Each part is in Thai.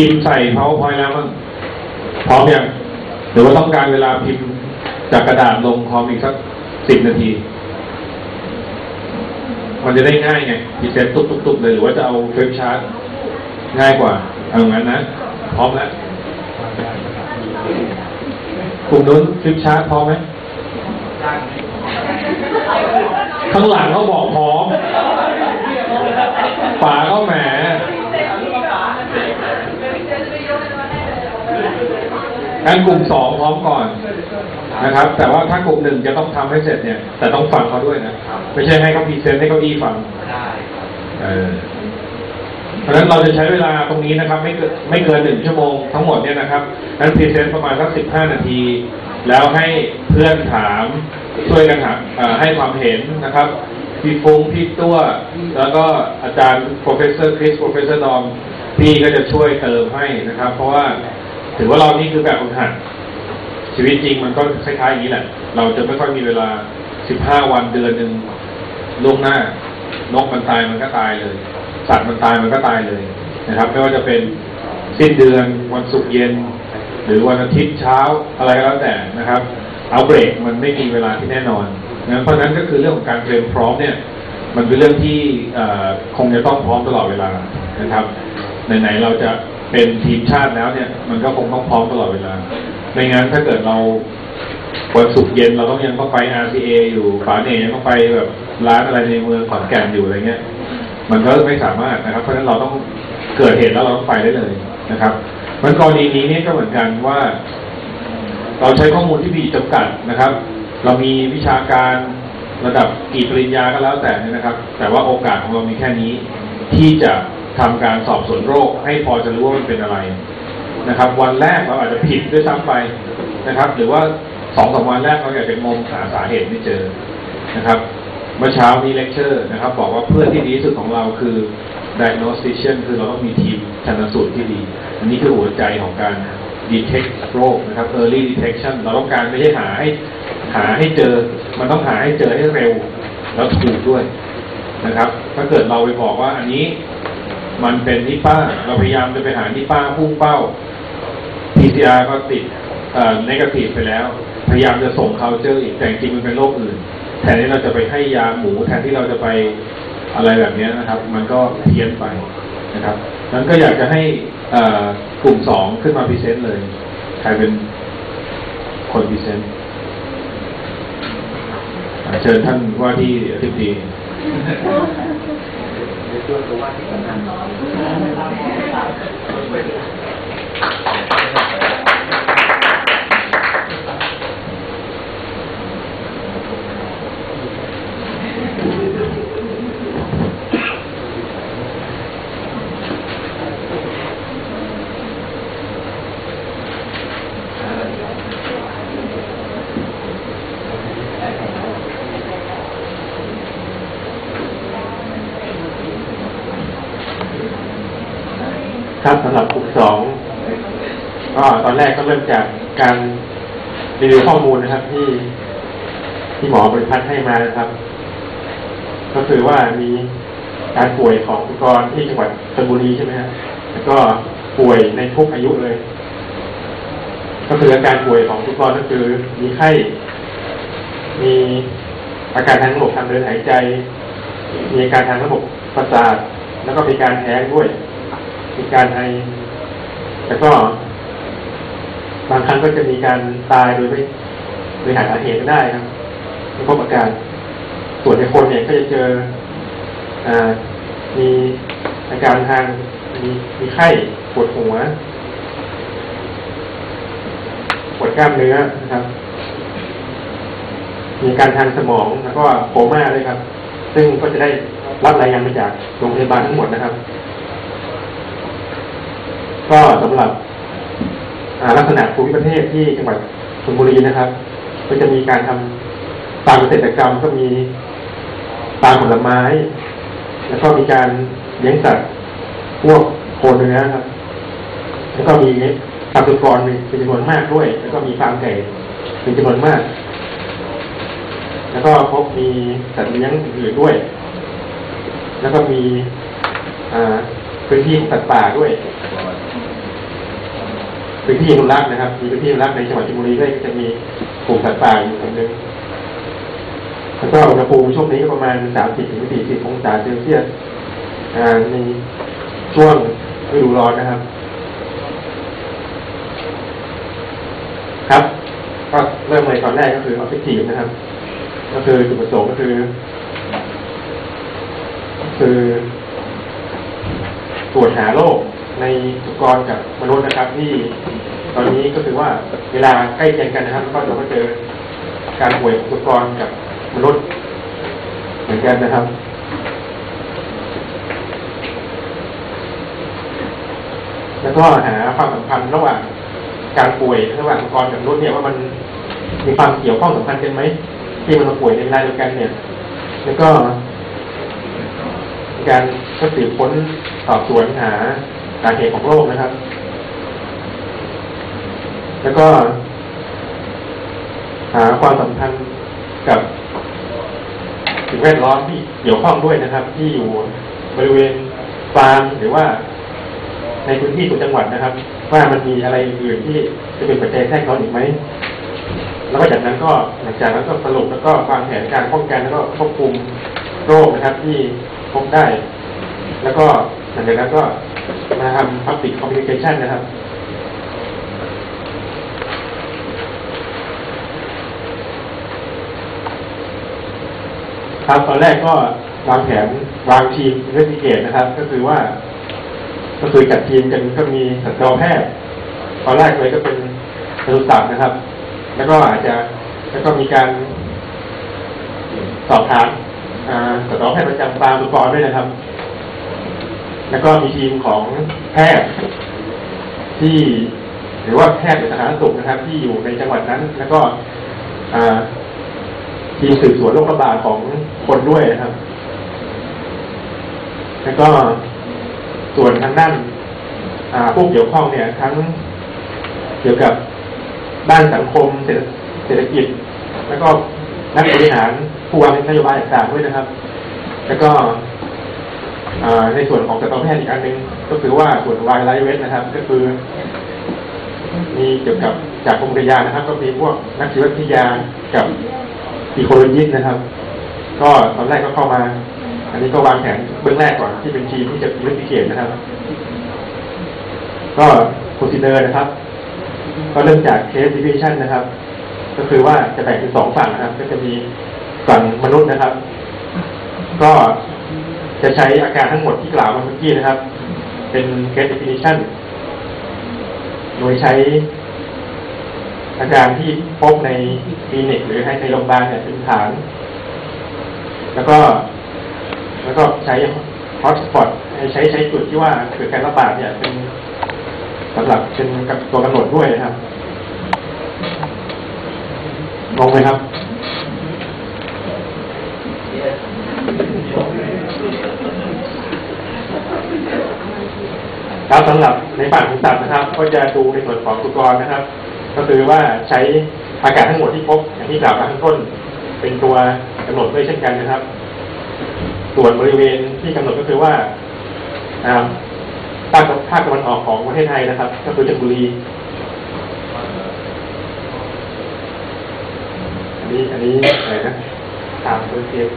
ทีมใส่ PowerPoint แล้วมั้งพร้อมยังหรือว่าต้องการเวลาพิมพ์จากกระดาษลงคอมอีกสัก10 นาทีมันจะได้ง่ายไงพรีเซนต์ตุ๊บๆเลยหรือว่าจะเอาเฟรมชาร์ตง่ายกว่าเอางั้นนะพร้อมแล้วกลุ่มนู้นฟลิปชาร์ตพร้อมไหมข้างหลังเขาบอกพร้อมฝาก็แหมงั้นกลุ่ม2พร้อมก่อนนะครับแต่ว่าถ้ากลุ่ม1จะต้องทำให้เสร็จเนี่ยแต่ต้องฟังเขาด้วยนะไม่ใช่ให้เขาพรีเซนต์ให้เก้าอี้ฟังเพราะฉะนั้นเราจะใช้เวลาตรงนี้นะครับไม่เกิน1 ชั่วโมงทั้งหมดเนี่ยนะครับนั้นพรีเซนต์ประมาณสัก15 นาทีแล้วให้เพื่อนถามช่วยกันถามให้ความเห็นนะครับพี่ฟุ้งพี่ตัวแล้วก็อาจารย์ Professor Chris Professor Dom พี่ก็จะช่วยเติมให้นะครับเพราะว่าถือว่าเรานี่คือแบบฝึกหัดชีวิตจริงมันก็คล้ายๆอย่างนี้แหละเราจะไม่ค่อยมีเวลา15 วันเดือนหนึ่งล่วงหน้านกมันตายมันก็ตายเลยสัตว์มันตายมันก็ตายเลยนะครับไม่ว่าจะเป็นสิ้นเดือนวันศุกร์เย็นหรือวันอาทิตย์เช้าอะไรก็แล้วแต่นะครับเอาเบรกมันไม่มีเวลาที่แน่นอนนะเพราะนั้นก็คือเรื่องของการเตรียมพร้อมเนี่ยมันเป็นเรื่องที่คงจะต้องพร้อมตลอดเวลานะครับไหนๆเราจะเป็นทีมชาติแล้วเนี่ยมันก็คงต้องพร้อมตลอดเวลาไม่งั้นถ้าเกิดเราวันศุกร์เย็นเรายังต้องไป RCA อยู่ป๋าเนยยังต้องไปแบบร้านอะไรในเมืองขอนแก่นอยู่อะไรเงี้ยมันก็ไม่สามารถนะครับเพราะฉะนั้นเราต้องเกิดเหตุแล้วเราต้องไปได้เลยนะครับมันกรณีนี้เนี่ยก็เหมือนกันว่าเราใช้ข้อมูลที่มีจำกัดนะครับเรามีวิชาการระดับกี่ปริญญาก็แล้วแต่นะครับแต่ว่าโอกาสของเรามีแค่นี้ที่จะทำการสอบสวนโรคให้พอจะรู้ว่ามันเป็นอะไรนะครับวันแรกเราอาจจะผิดด้วยซ้ำไปนะครับหรือว่า2-3 วันแรกเราอยากจะงมหาสาเหตุไม่เจอนะครับเมื่อเช้ามีเลคเชอร์นะครับบอกว่าเพื่อนที่ดีที่สุดของเราคือ diagnostician คือเราต้องมีทีมชันสูตรที่ดีอันนี้คือหัวใจของการ detect โรคนะครับ early detection เราต้องการไม่ใช่หาให้เจอมันต้องหาให้เจอให้เร็วแล้วถูกด้วยนะครับถ้าเกิดเราไปบอกว่าอันนี้มันเป็นนิป้าเราพยายามจะไปหานิป้าพุ่งเป้า PCR ก็ติดnegative ไปแล้วพยายามจะส่ง culture อีกแต่จริงมันเป็นโรคอื่นแทนที่เราจะไปให้ยาหมูแทนที่เราจะไปอะไรแบบนี้นะครับมันก็เพี้ยนไปนะครับนั้นก็อยากจะให้กลุ่ม2ขึ้นมาพรีเซนต์เลยใครเป็นคนพรีเซนต์เชิญท่านว่าที่อธิบดีครับสำหรับกลุ่ม2ก็ตอนแรกก็เริ่มจากการรีวิวข้อมูลนะครับที่หมอบริพัตรให้มานะครับก็คือว่ามีการป่วยของสุกรที่จังหวัดชลบุรีใช่ไหมครับแล้วก็ป่วยในทุกอายุเลยก็คืออาการป่วยของสุกรก็คือมีไข้มีอาการทางระบบทางเดินหายใจมีอาการทางระบบประสาทแล้วก็มีการแพ้ด้วยมีการไอแล้วก็บางครั้งก็จะมีการตายโดยหาสาเหตุไม่ได้ครับไม่พบอาการส่วนในคนเนี่ยก็จะเจอมีอาการทางมีไข้ปวดหัวปวดกล้ามเนื้อนะครับมีการทางสมองแล้วก็โคม่าด้วยครับซึ่งก็จะได้รับรายงานมาจากโรงพยาบาลทั้งหมดนะครับก็สำหรับลักษณะภูมิประเทศที่จังหวัดชลบุรีนะครับก็จะมีการทำฟาร์มเกษตรกรรมก็มีฟาร์มผลไม้แล้วก็มีการเลี้ยงสัตว์พวกโคเนื้อครับแล้วก็มีฟาร์มสุกรเป็นจำนวนมากด้วยแล้วก็มีฟาร์มไก่เป็นจำนวนมากแล้วก็พบมีสัตว์เลี้ยงอื่นด้วยแล้วก็มีพื้นที่สัตว์ป่าด้วย พื้นที่อนุรักษ์นะครับมีพื้นที่อนุรักษ์ในจังหวัดชลบุรีด้วยก็จะมีกลุ่มสัตว์ป่าอยู่ตรงนึงแล้วก็อุณหภูมิช่วงนี้ก็ประมาณ30-40 องศาเซลเซียสในช่วงฤดูร้อนนะครับครับก็เริ่มเลยตอนแรกก็คือ objective นะครับก็คือจุดประสงค์ก็คือตรวจหาโรคในสุกรกับมนุษย์นะครับที่ตอนนี้ก็คือว่าเวลาใกล้เคียงกันนะครับก็เราก็เจอการป่วยสุกรกับมนุษย์เหมือนกันนะครับแล้วก็หาความสัมพันธ์ระหว่างการป่วยระหว่างสุกรกับมนุษย์เนี่ยว่ามันมีความเกี่ยวข้องสัมพันธ์กันไหมที่มันมาป่วยในเวลาเดียวกันเนี่ยแล้วก็การสืบค้นสอบสวนหาสาเหตุของโรคนะครับแล้วก็หาความสัมพันธ์กับสิ่งแวดล้อมที่เกี่ยวข้องด้วยนะครับที่อยู่บริเวณฟาร์มหรือว่าในพื้นที่ส่วนจังหวัดนะครับว่ามันมีอะไรอื่นที่จะเป็นปัจจัยแทรกซ้อนอีกไหมแล้วก็จากนั้นก็หลังจากนั้นก็สรุปแล้วก็วางแผนการป้องกันแล้วก็ควบคุมโรคนะครับที่พบได้แล้วก็หลังจากนั้นก็มาทำ public communication นะครับครับตอนแรกก็วางแผนวางทีม investigate นะครับก็คือจัดทีมกันก็มีสัตวแพทย์ตอนแรกเลยก็เป็นปศุสัตว์นะครับแล้วก็มีการสอบถามสัตวแพทย์ประจำฟาร์มสุกรด้วยนะครับแล้วก็มีทีมของแพทย์ที่หรือว่าแพทย์สาธารณสุขนะครับที่อยู่ในจังหวัดนั้นแล้วก็ทีมสืบสวนโรคระบาดของคนด้วยนะครับแล้วก็ส่วนทางด้านผู้เกี่ยวข้องเนี่ยทั้งเกี่ยวกับด้านสังคมเศรษฐกิจแล้วก็นักบริหารผู้วางนโยบายต่างๆด้วยนะครับแล้วก็ในส่วนของสัตวแพทย์อีกอันหนึ่งก็คือว่าส่วน Wildlife Vet นะครับก็คือมีเกี่ยวกับจากกรมอุทยานนะครับก็มีพวกนักชีววิทยากับอีโคโลจิสต์นะครับก็ตอนแรกก็เข้ามาอันนี้ก็วางแผนเบื้องแรกก่อนที่เป็นทีมที่จะอินเวสติเกตนะครับก็โคซิเดอร์นะครับก็เริ่มจากเคสดิวิชั่นนะครับก็คือว่าจะแบ่งเป็น2ฝั่งนะครับก็จะมีฝั่งมนุษย์นะครับก็จะใช้อาการทั้งหมดที่กล่าวมาเมื่อกี้นะครับเป็น case definition โดยใช้อาการที่พบในคลินิกหรือในโรงพยาบาลเนี่ยเป็นฐานแล้วก็ใช้ hotspot ใช้จุดที่ว่าเกิดการระบาดเนี่ยเป็นสำหรับเป็นตัวกำหนดด้วยนะครับงงไหมครับครับสำหรับในฝั่งของสัตว์นะครับก็จะดูในส่วนของสุกรนะครับก็คือว่าใช้อาการทั้งหมดที่พบอย่างที่กล่าวมาข้างต้นเป็นตัวกำหนดด้วยเช่นกันนะครับส่วนบริเวณที่กำหนดก็คือว่าภาคตะวันออกของประเทศไทยนะครับก็คือชลบุรีอันนี้อะไรนะตามตัวเทียบ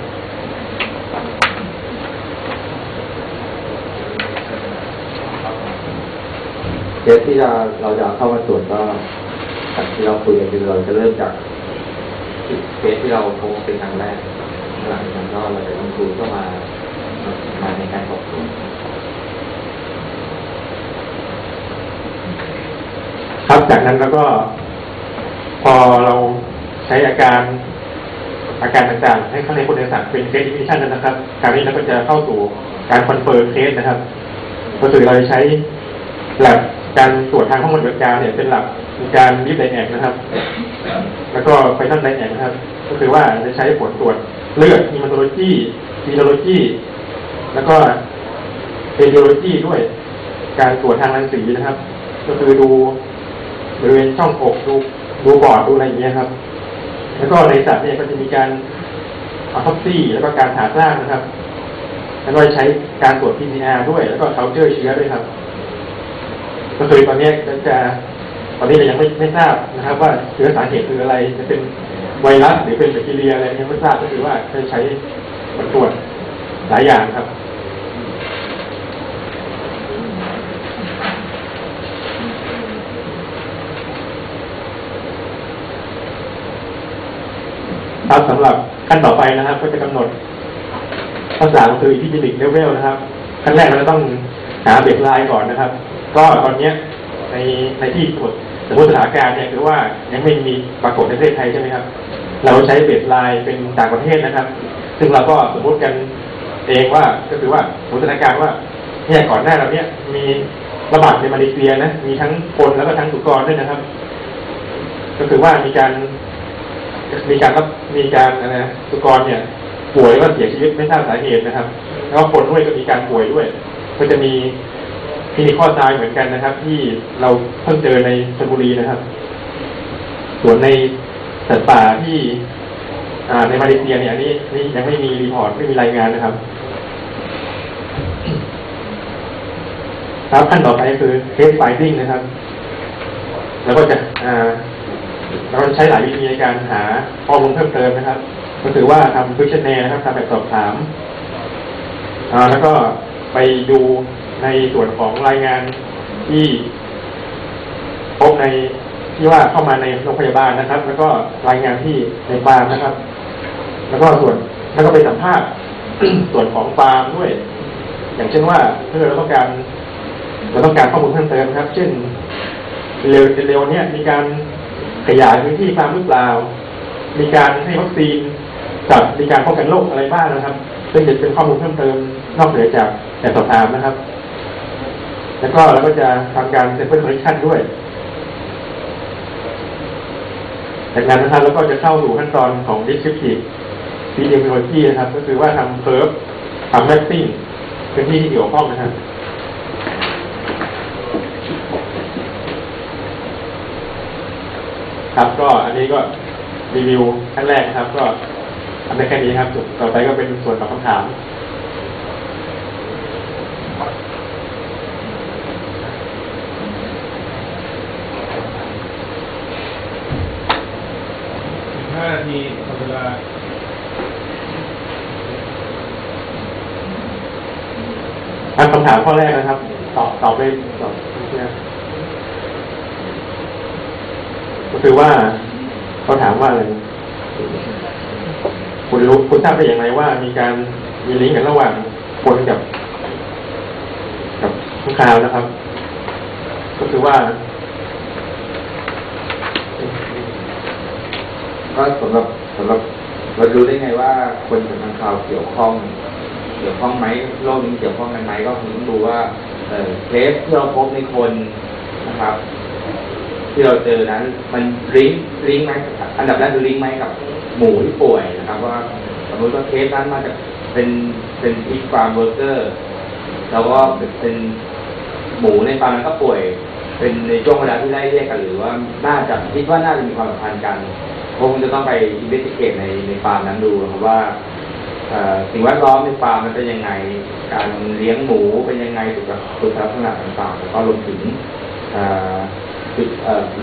เคสที่เราจะเข้ามาตรวจก็ที่เราคุยกันคือเราจะเริ่มจากเคสที่เราพบเป็นครั้งแรกหลังจากนั้นก็เราจะต้องคุยเข้ามาในการสอบสวนครับจากนั้นแล้วก็พอเราใช้อาการต่างๆให้เข้าในคนในสัตว์เป็นเคสดิฟิชันนะครับคราวนี้เราก็จะเข้าสู่การคอนเฟิร์มเคสนะครับก็คือเราจะใช้หลักการตรวจทางข้อมูลแบบการเนี่ยเป็นหลักการลิฟต์ไดแอกนะครับแล้วก็ไฟนอลไดแอกนะครับก็คือว่าจะใช้ผลตรวจเลือดฮีมาโตโลจีฟีโนโลจีแล้วก็เรดิโอโลจีด้วยการตรวจทางรังสีนะครับก็คือดูบริเวณช่องอกดูปอดดูอะไรอย่างเงี้ยครับแล้วก็ในสัตว์เนี่ยก็จะมีการออโตปซี่แล้วก็การผ่าซากนะครับแล้วก็ใช้การตรวจ PCR ด้วยแล้วก็เคาน์เตอร์เชื้อด้วยครับก็คือตอนนี้จะ อนนี้เรายังไม่ทราบนะครับว่าเชื้อสาเหตุคืออะไรจะเป็นไวรัสหรือเป็นแบคทีเรียอะไรยังไม่ทราบก็คือว่าใช้ตรวจหลายอย่างครับสำหรับขั้นต่อไปนะครับก็จะกำหนดข้อ3คือ epidemic level นะครับขั้นแรกเราจะต้องหาเบสไลน์ก่อนนะครับก็ตอนนี้ในที่สมมติสถานการณ์เนี่ยคือว่ายังไม่มีปรากฏในประเทศไทยใช่ไหมครับเราใช้เบสไลน์เป็นต่างประเทศนะครับซึ่งเราก็สมมติกันเองว่าก็คือว่าสถานการณ์ว่าเนี่ยก่อนหน้าเราเนี่ยมีระบาดในมาเลเซียนะมีทั้งคนแล้วก็ทั้งสุกรด้วยนะครับก็คือว่ามีการอะไรนะสุกรเนี่ยป่วยก็เสียชีวิตไม่ทราบสาเหตุนะครับแล้วก็คนด้วยก็มีการป่วยด้วยก็จะมีคลินิคข้อตายเหมือนกันนะครับที่เราเพิ่งเจอในชลบุรีนะครับส่วนในสัตว์ป่าที่ในมาเลเซียเนี่ยนี่ยังไม่มีรีพอร์ตไม่มีรายงานนะครับขั้นต่อไปคือ case finding นะครับแล้วก็จะเราใช้หลายวิธีในการหาข้อมูลเพิ่มเติมนะครับก็คือว่าทำ questionnaire นะครับทำแบบสอบถามแล้วก็ไปดูในส่วนของรายงานที่พบในที่ว่าเข้ามาในโรงพยาบาลนะครับแล้วก็รายงานที่ในฟาร์มนะครับแล้วก็ไปสัมภาษณ์ ส่วนของฟาร์มด้วยอย่างเช่นว่าถ้าเราต้องการข้อมูลเพิ่มเติมครับเช่นเร็วเนี่ยมีการขยายพื้นที่ฟาร์มหรือเปล่ามีการให้วัคซีนกับมีการป้องกันโรคอะไรบ้างนะครับซึ่งจะเป็นข้อมูลเพิ่มเติมนอกเหนือจากแต่สอบถามนะครับแล้วก็เราก็จะทำการ sample collection ด้วยจากนั้นนะครับแล้วก็จะเข้าสู่ขั้นตอนของ descriptive epidemiology นะครับก็คือว่าทำ curve ทำ mapping พื้นที่ที่เกี่ยวข้องนะครับครับก็อันนี้ก็รีวิวขั้นแรกนะครับก็ทำได้แค่นี้ครับต่อไปก็เป็นส่วนตอบคำถาม5 นาทีหมดเวลาคำถามข้อแรกนะครับตอบไปก็คือว่าเขาถามว่าอะไรคุณทราบได้อย่างไรว่ามีลิงก์กันระหว่างคนกับข้างคาวนะครับก็คือว่าก็สำหรับเรารู้ได้ไงว่าคนกับค้างคาวเกี่ยวข้องไหมโรคนี้เกี่ยวข้องกันไหมก็คือต้องดูว่าเคสที่เราพบในคนนะครับที่เราเจอนั้นมันลิงก์ไหมอันดับแรกคือลิงก์ไหมกับหมูที่ป่วยนะครับว่าสมมติว่าเคสนั้นมาจากเป็นพิกฟาร์มเวิร์กเกอร์แล้วก็เป็นหมูในฟาร์มนั้นก็ป่วยเป็นในช่วงเวลาที่ไล่เรียกกันหรือว่าคิดว่าน่าจะมีความสัมพันธ์กันคงจะต้องไปอินเวสติเกตในฟาร์มนั้นดูครับว่าสิ่งแวดล้อมในฟาร์มมันเป็นยังไงการเลี้ยงหมูเป็นยังไงสุขลักษณะต่างๆแล้วก็รวมถึง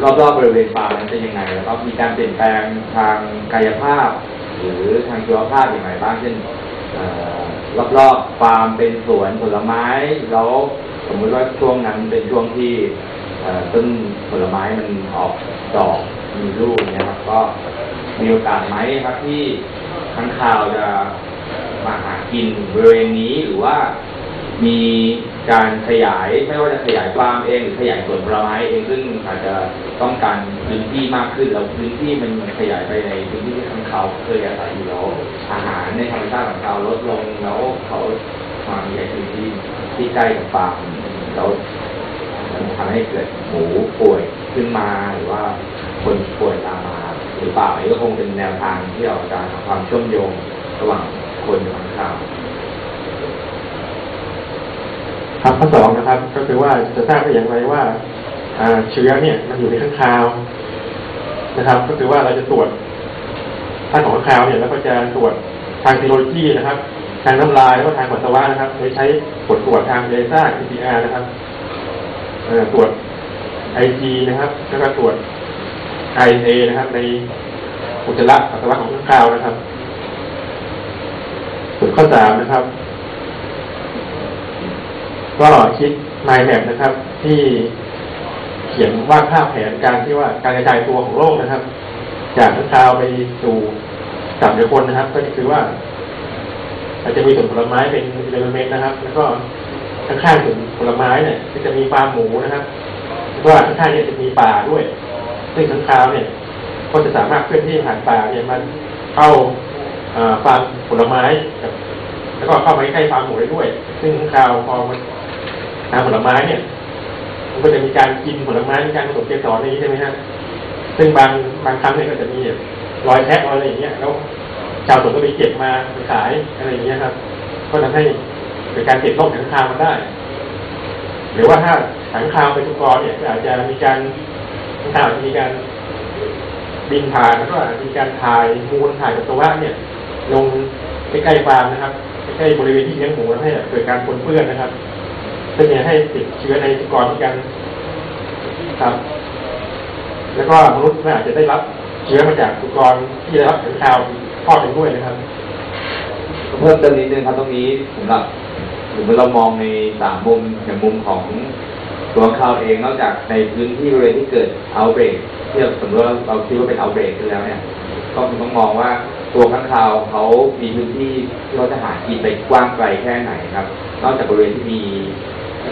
รอบๆบริเวณฟาร์มนั้นเป็นยังไงแล้วก็มีการเปลี่ยนแปลงทางกายภาพหรือทางชีวภาพอย่างไรบ้างเช่นรอบๆฟาร์มเป็นสวนผลไม้แล้วสมมติว่าช่วงนั้นเป็นช่วงที่ต้นผลไม้มันออกดอกมีลูกเนี่ยครับก็มีโอกาสไหมครับที่ค้างคาวจะมาหากินบริเวณนี้หรือว่ามีการขยายไม่ว่าจะขยายฟาร์มเองหรือขยายสวนผลไม้เองซึ่งอาจจะต้องการพื้นที่มากขึ้นแล้วพื้นที่มันขยายไปในพื้นที่ที่ค้างคาวเคยอาศัยอยู่แล้วอาหารในธรรมชาติของเขาลดลงแล้วเขามามีพื้นที่ใกล้กับฟาร์มแล้วทำให้เกิดหมูป่วยขึ้นมาหรือว่าคนป่วยตามมาหรือเปล่าอันนี้ก็คงเป็นแนวทางที่เราจะหาความเชื่อมโยงระหว่างคนกับค้างคาวครับข้อ2นะครับก็คือว่าจะทราบได้อย่างไรว่าเชื้อเนี่ยมันอยู่ในค้างคาวนะครับก็คือว่าเราจะตรวจท่าของค้างคาวเนี่ยแล้วก็จะตรวจทางเทคโนโลยีนะครับทางน้ำลายแล้วก็ทางปัสสาวะนะครับโดยใช้ผลตรวจทางเลเซอร์ PCR นะครับตรวจ IG นะครับแล้วก็ตรวจ RNA นะครับในอุจจาระปัสสาวะของข้างคาวนะครับส่วนข้อ3นะครับก็คิด mind map นะครับที่เขียนวาดภาพแผนการที่ว่าการกระจายตัวของโรคนะครับจากข้างคาวไปสู่สัตว์หรือคนนะครับก็คือว่าอาจจะมีสวนผลไม้เป็นเอลิเมนต์นะครับแล้วก็ข้างๆสวนผลไม้เนี่ยก็จะมีฟาร์มหมูนะครับแล้วก็ข้างๆเนี่ยจะมีป่าด้วยซึ่งข้างคาวเนี่ยก็จะสามารถเคลื่อนที่ผ่านป่าเนี่ยมันเข้าฟาร์มผลไม้แล้วก็เข้ามาใกล้ฟาร์มหมูได้ด้วยซึ่งข้างคาวพอมันทานผลไม้เนี่ยมันก็จะมีการกินผลไม้มีการผสมเกสรนี้ใช่ไหมฮะซึ่งบางครั้งเนี่ยก็จะมีรอยแทะอะไรอย่างเงี้ยแล้วชาวสวนก็ไปเก็บมาขายอะไรอย่างเงี้ยครับก็ทำให้เกิดการติดโรคขังคาวมันได้หรือว่าถ้าขังคาวเป็นสุกรเนี่ยอาจจะมีการขังคาวจะมีการบินผ่านแล้วก็มีการถ่ายมูลถ่ายปัสสาวะเนี่ยลงใกล้ๆฟาร์มนะครับใกล้บริเวณที่เลี้ยงหมูแล้วให้เกิดการปนเปื้อนนะครับซึ่งเนี่ยให้ติดเชื้อในสุกรเหมือนกันครับแล้วก็มนุษย์อาจจะได้รับเชื้อมาจากสุกรที่ได้รับขังคาวทอดเป็นด้วยนะครับเพิ่มเติมนิดนึงครับตรงนี้สำหรับหรือเรามองใน3 มุมอย่างมุมของตัวข่าวเองนอกจากในพื้นที่บริเวณที่เกิด outbreak ที่สมมติว่าเราคิดว่าเป็น outbreak ขึ้นแล้วเนี่ยก็ต้องมองว่าตัวข้างคาวเขามีพื้นที่ที่เขาจะหากินไปกว้างไกลแค่ไหนครับนอกจากบริเวณที่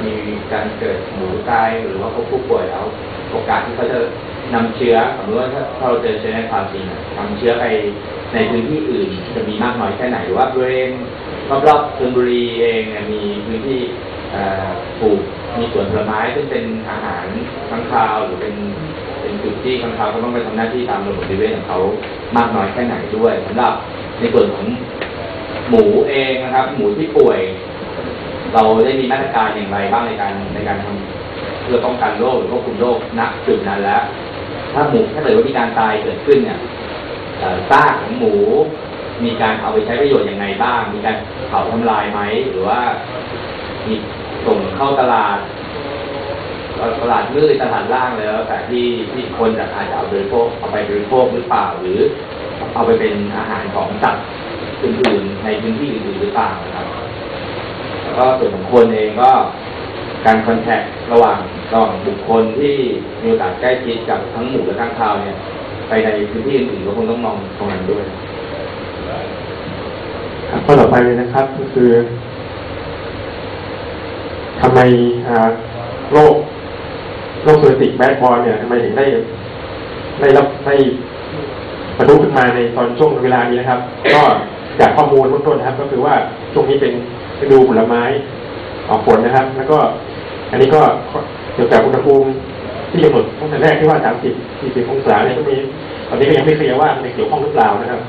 มีการเกิดหมูตายหรือว่าเขาผู้ป่วยแล้วโอกาสที่เขาจะนำเชื้อสมมติว่าถ้าเราเจอเชื้อในความจริงนำเชื้อไปในพื้นที่อื่นจะมีมากน้อยแค่ไหนหรือว่าบริเวณรอบๆชลบุรีเองมีพื้นที่ปลูกมีสวนผลไม้ซึ่งเป็นอาหารค้างคาวหรือเป็นจุดที่ค้างคาวเขาต้องไปทำหน้าที่ตามระบบนิเวศของเขามากน้อยแค่ไหนด้วยสำหรับในส่วนของหมูเองนะครับหมูที่ป่วยเราได้มีมาตรการอย่างไรบ้างในการทำเพื่อป้องกันโรคหรือควบคุมโรคณจุดนั้นแล้วถ้าเกิดว่ามีการตายเกิดขึ้นเนี่ยซากของหมูมีการเอาไปใช้ประโยชน์ยังไงบ้างมีการเผาทำลายไหมหรือว่ามีส่งเข้าตลาดมืดตลาดล่างแล้วแต่ที่คนอาจจะเอาไปบริโภคหรือเปล่าหรือเอาไปเป็นอาหารของสัตว์อื่นๆในพื้นที่อื่นๆหรือเปล่านะครับแล้วก็ส่วนของคนเองก็การคอนแทคระหว่างบุคคลที่มีโอกาสใกล้ชิดกับทั้งหมูและข้างคาวเนี่ยไปในพื้นที่อื่นๆก็คงต้องมองตรงนั้นด้วยข้อต่อไปเลยนะครับก็คือทำไมโรคโซลิติกแบดบอลเนี่ยทำไมถึงได้ประทุขึ้นมาในตอนช่วงเวลานี้นะครับก็จากข้อมูลเบื้องต้นครับก็คือว่าช่วงนี้เป็นฤดูผลไม้ออกผลนะครับแล้วก็อันนี้ก็เกี่ยวกับอุณหภูมิที่กำหนดตั้งแต่แรกที่ว่า30-40 องศาเนี่ยก็มีตอนนี้ก็ยังไม่เคลียร์ว่ามันเกี่ยวข้องหรือเปล่านะครับ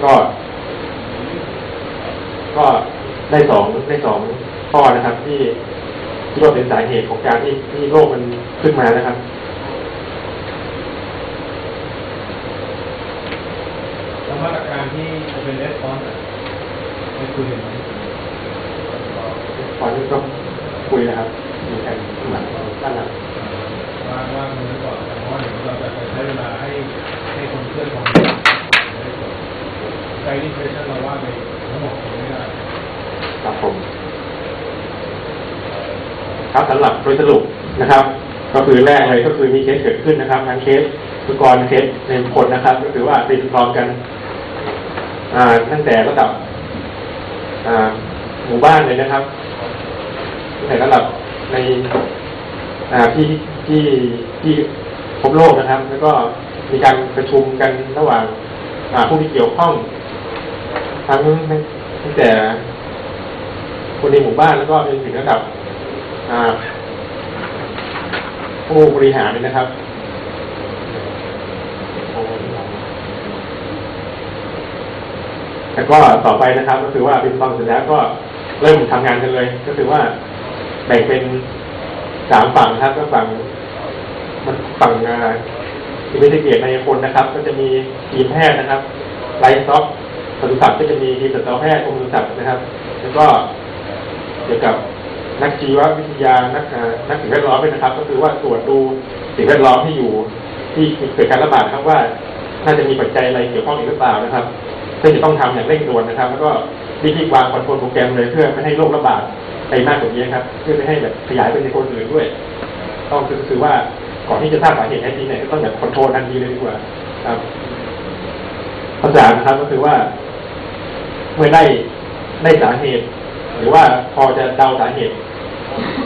ก็ได้สองข้อนะครับที่ว่าเป็นสาเหตุของการที่โรคมันขึ้นมานะครับมาตรการที่จะเป็นเรสปอนส์ไม่คุยกันไหมตอนนี้ก็คุยนะครับมีการหลังด้านหลังว่ามันก่อนเพราะว่าเดี๋ยวเราจะใช้เวลาให้คนเชื่อของใจที่เคยท่านเราว่าไปทั้งหมดไม่ได้ครับผมครับสำหรับโดยสรุปนะครับก็คือแรกเลยก็คือมีเคสเกิดขึ้นนะครับทั้งเคสสุกรเคสในคนนะครับก็คือว่าติดพร้อมกันตั้งแต่ระดับหมู่บ้านเลยนะครับตั้งแต่ระดับในที่พบโรคนะครับแล้วก็มีการประชุมกันระหว่างผู้ที่เกี่ยวข้องทั้งแต่คนในหมู่บ้านแล้วก็เป็นถึงระดับผู้บริหารเลยนะครับแล้วก็ต่อไปนะครับก็คือว่าเป็นฟังเสร็จแล้วก็เริ่มทำงานกันเลยก็คือว่าแบ่งเป็น3 ฝั่งครับก็ฝั่งอินเวสติเกตในคนนะครับก็จะมีทีมแพทย์นะครับไลฟ์สต็อกปศุสัตว์ก็จะมีทีมสัตวแพทย์กรมปศุสัตว์นะครับแล้วก็เกี่ยวกับนักชีววิทยานักสิ่งแวดล้อมด้วยนะครับก็คือว่าตรวจดู สิ่งแวดล้อมที่อยู่ที่เกิดการระบาดครับว่าน่าจะมีปัจจัยอะไรเกี่ยวข้องอีกหรือเปล่านะครับซึ่งจะต้องทำอย่างเร่งด่วนนะครับแล้วก็รีบวางคอนโทรลโปรแกรมเลยเพื่อไม่ให้โรคระบาดไปมากกว่านี้ครับเพื่อไม่ให้แบบขยายไปในคนอื่นด้วยต้องคือว่าก่อนที่จะทราบสาเหตุแท้จริงเนี่ยต้องแบบคอนโทรลทันทีเลยดีกว่าครับข้อสามนะครับก็คือว่าเมื่อได้สาเหตุหรือว่าพอจะเดาสาเหตุ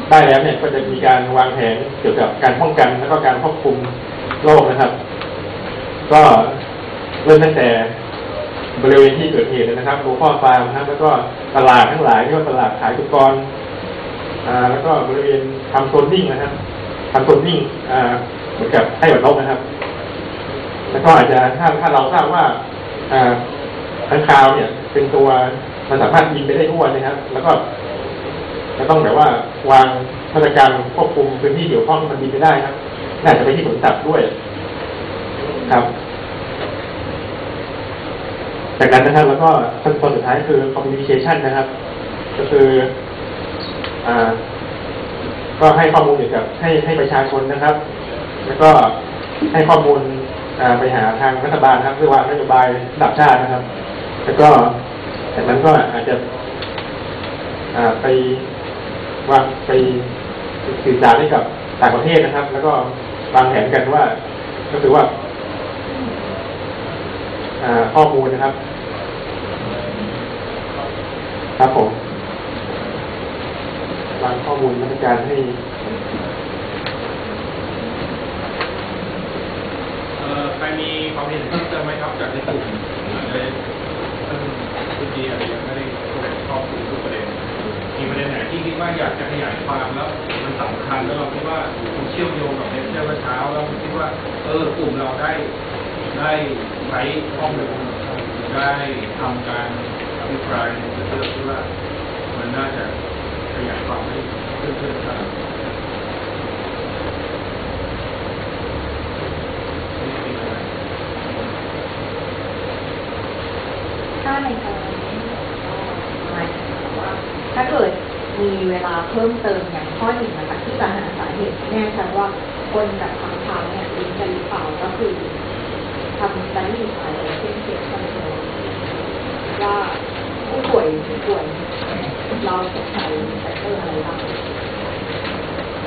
ได้แล้วเนี่ยก็จะมีการวางแผนเกี่ยวกับการป้องกันแล้วก็การควบคุมโรคนะครับก็เริ่มตั้งแต่บริเวณที่เกิดเหตุเลยนะครับโลคอลฟาร์มนะครับแล้วก็ตลาดทั้งหลายที่ว่าตลาดขายอุปกรณ์แล้วก็บริเวณทำโซนนิ่งนะครับทำโซนนิ่งเหมือนกับให้หวัดนกนะครับแล้วก็อาจจะถ้าเราทราบว่าค้างคาวเนี่ยเป็นตัวมันสามารถบินไปได้ทั่วนะครับแล้วก็จะต้องแบบว่าวางมาตรการควบคุมพื้นที่เกี่ยวข้องมันบินไปได้ครับน่าจะไปที่สวนสัตว์ด้วยครับจากนั้นนะครับแล้วก็ขั้นตอนสุดท้ายคือ communication นะครับก็คือก็ให้ข้อมูลเกี่ยวกับให้ประชาชนนะครับแล้วก็ให้ข้อมูลไปหาทางรัฐบาลครับเพื่อวางนโยบายระดับชาตินะครับแล้วก็จากนั้นก็อาจจะไปวางไปสื่อสารให้กับต่างประเทศนะครับแล้วก็วางแผนกันว่าก็คือว่าข้อมูลนะครับครับผมวางข้อมูลมาตรการให้ใครมีความเห็นเพิ่มเติมไหมครับจากที่กลุ่มได้ท่านคุณดีอะไรยังไม่ได้ครอบคลุมทุกประเด็นมีประเด็นไหนที่คิดว่าอยากจะขยายความแล้วมันสำคัญแล้วเราคิดว่ามันเชื่อมโยงกับเรื่องเมื่อเช้าแล้วคิดว่ากลุ่มเราได้ใช้ข้อมูลได้ทำการอภิปรายในเรื่องที่ว่ามันน่าจะขยายความให้เพื่อนๆทราบถ้าในกรณีนี้หมายถึงว่าถ้าเกิดมีเวลาเพิ่มเติมอย่างข้อหนึ่งนะคะที่จะหาสาเหตุแน่ชัดว่าคนกับค้างคาวเนี่ยลิงก์กันหรือเปล่าก็คือทำการวิจัยเช่นเกี่ยวกับว่าผู้ป่วยเราจะใช้แฟกเตอร์อะไรบ้าง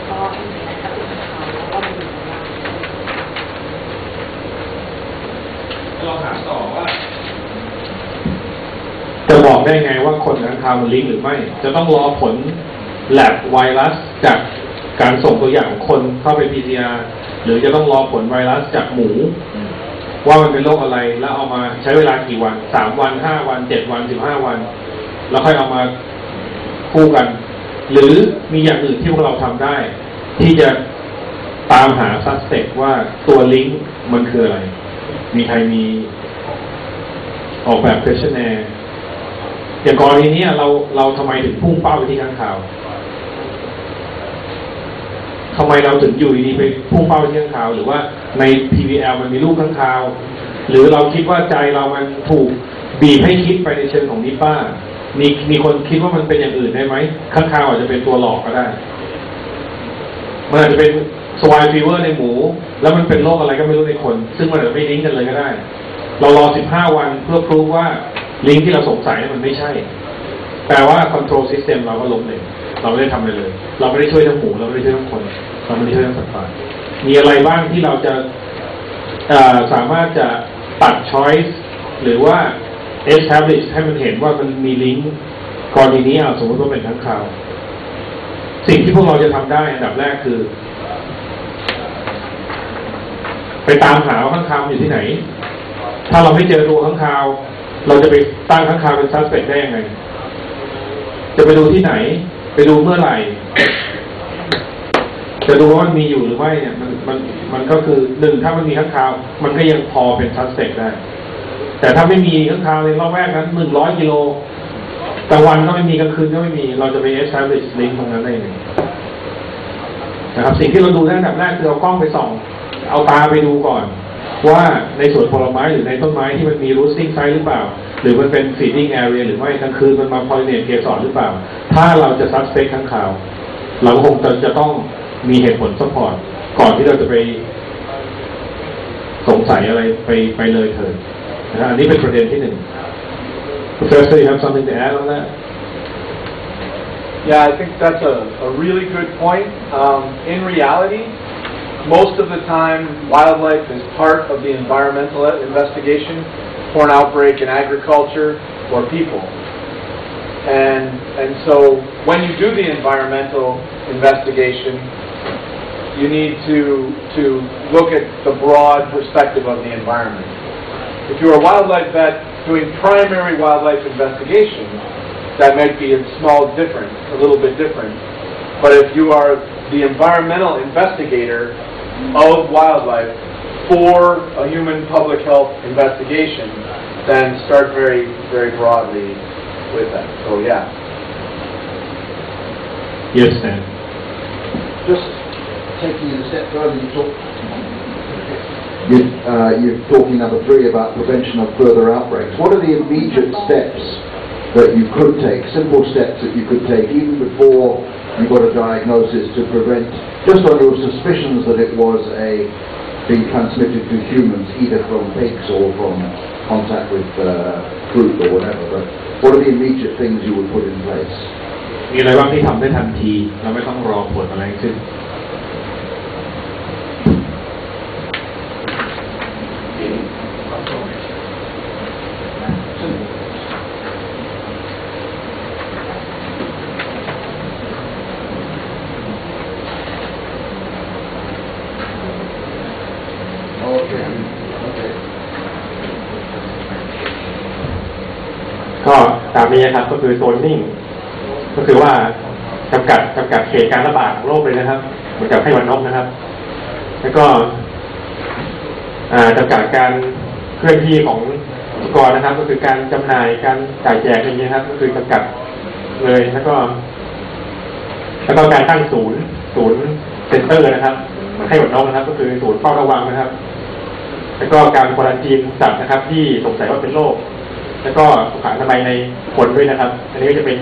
ก็อันนี้ก็เป็นข่าวแล้วก็มีอะไรเราถามต่อว่าจะบอกได้ไงว่าคนค้างคาวมันลิงก์หรือไม่จะต้องรอผลแลบไวรัสจากการส่งตัวอย่างคนเข้าไป PCR หรือจะต้องรอผลไวรัสจากหมูว่ามันเป็นโรคอะไรแล้วเอามาใช้เวลากี่วัน3 วัน5 วัน7 วัน15 วันแล้วค่อยเอามาคู่กันหรือมีอย่างอื่นที่พวกเราทำได้ที่จะตามหา suspect ว่าตัวลิงก์มันคืออะไรมีใครมีออกแบบ questionnaire อย่างกรณีนี้เราทำไมถึงพุ่งเป้าไปที่ค้างคาวทำไมเราถึงอยู่ดีๆไปพุ่งเป้าไปที่ค้างคาวหรือว่าใน PVL มันมีลูกค้างคาวหรือเราคิดว่าใจเรามันถูกบีบให้คิดไปในเชิงของนิป้ามีคนคิดว่ามันเป็นอย่างอื่นได้ไหมค้างคาวอาจจะเป็นตัวหลอกก็ได้มันอาจจะเป็นสวายฟีเวอร์ในหมูแล้วมันเป็นโรคอะไรก็ไม่รู้ในคนซึ่งมันอาจจะไม่ลิงก์กันเลยก็ได้เรารอ15 วันเพื่อพรูฟว่าลิงก์ที่เราสงสัยมันไม่ใช่แปลว่า control system เราก็ล้มเลยเราไม่ได้ทำอะไรเลยเราไม่ได้ช่วยทั้งหมูเราไม่ได้ช่วยทั้งคนเราไม่ได้ช่วยทั้งสัตว์ป่ามีอะไรบ้างที่เราจะสามารถจะตัด choice หรือว่า establish ให้มันเห็นว่ามันมีลิงก์กรณีนี้สมมติว่าเป็นค้างคาวสิ่งที่พวกเราจะทำได้อันดับแรกคือไปตามหาว่าค้างคาวอยู่ที่ไหนถ้าเราไม่เจอตัวค้างคาวเราจะไปตั้งค้างคาวเป็น suspect ได้ยังไงจะไปดูที่ไหนไปดูเมื่อไหร่จะดูว่ามันมีอยู่หรือไม่เนี่ยมันก็คือ1ถ้ามันมีค้างคาวมันก็ยังพอเป็น suspect ได้แต่ถ้าไม่มีค้างคาวในรอบแรกนั้น100 กิโลกลางวันก็ไม่มีกลางคืนก็ไม่มีเราจะไป establish link ตรงนั้นได้ยังไงนะครับสิ่งที่เราดูได้อันดับแรกคือเอากล้องไปส่องเอาตาไปดูก่อนว่าในสวนผลไม้หรือในต้นไม้ที่มันมี roosting site หรือเปล่าหรือมันเป็น feeding area หรือไม่กลางคืนมันมา pollinate เกสรหรือเปล่าถ้าเราจะ suspect ค้างคาวเราคงจะต้องมีเหตุผล support ก่อนที่เราจะไปสงสัยอะไรไปเลยเถิดนะอันนี้เป็นประเด็นที่หนึ่ง Professor, you have something to add on that? Yeah, I think that's a really good point. In reality, most of the time, wildlife is part of the environmental investigation for an outbreak in agriculture or people. And so when you do the environmental investigation, you need to look at the broad perspective of the environment. If you're a wildlife vet doing primary wildlife investigation, that might be a little bit different. But if you are the environmental investigator of wildlife for a human public health investigation, then start very, very broadly with that. So yeah. Yes, Stan. Just taking it a step further, you're talking number 3 about prevention of further outbreaks. What are the immediate steps that you could take, simple steps that you could take even before you got a diagnosis to prevent, just on your suspicions that it was being transmitted to humans, either from pigs or from contact with fruit or whatever, but what are the immediate things you would put in place? มีอะไรบ้างที่ทำได้ทันทีเราไม่ต้องรอผลอะไรขึ้น ก็ตามนี้ครับก็คือโซนนิ่งก็คือว่าจำกัดเขตการระบาดของโรคเลยนะครับเหมือนกับไข้หวัดนกนะครับแล้วก็จำกัดการเคลื่อนที่ของอุปกรณ์นะครับก็คือการจำหน่ายการจ่ายแจกอย่างนี้ครับก็คือจำกัดเลยแล้วก็การตั้งศูนย์เซ็นเตอร์นะครับเหมือนไข้หวัดนกนะครับก็คือศูนย์เฝ้าระวังนะครับแล้วก็การควอรันทีนสัตว์นะครับที่สงสัยว่าเป็นโรคแล้วก็สุขอนามัยในคนด้วยนะครับอันนี้ก็จะเป็น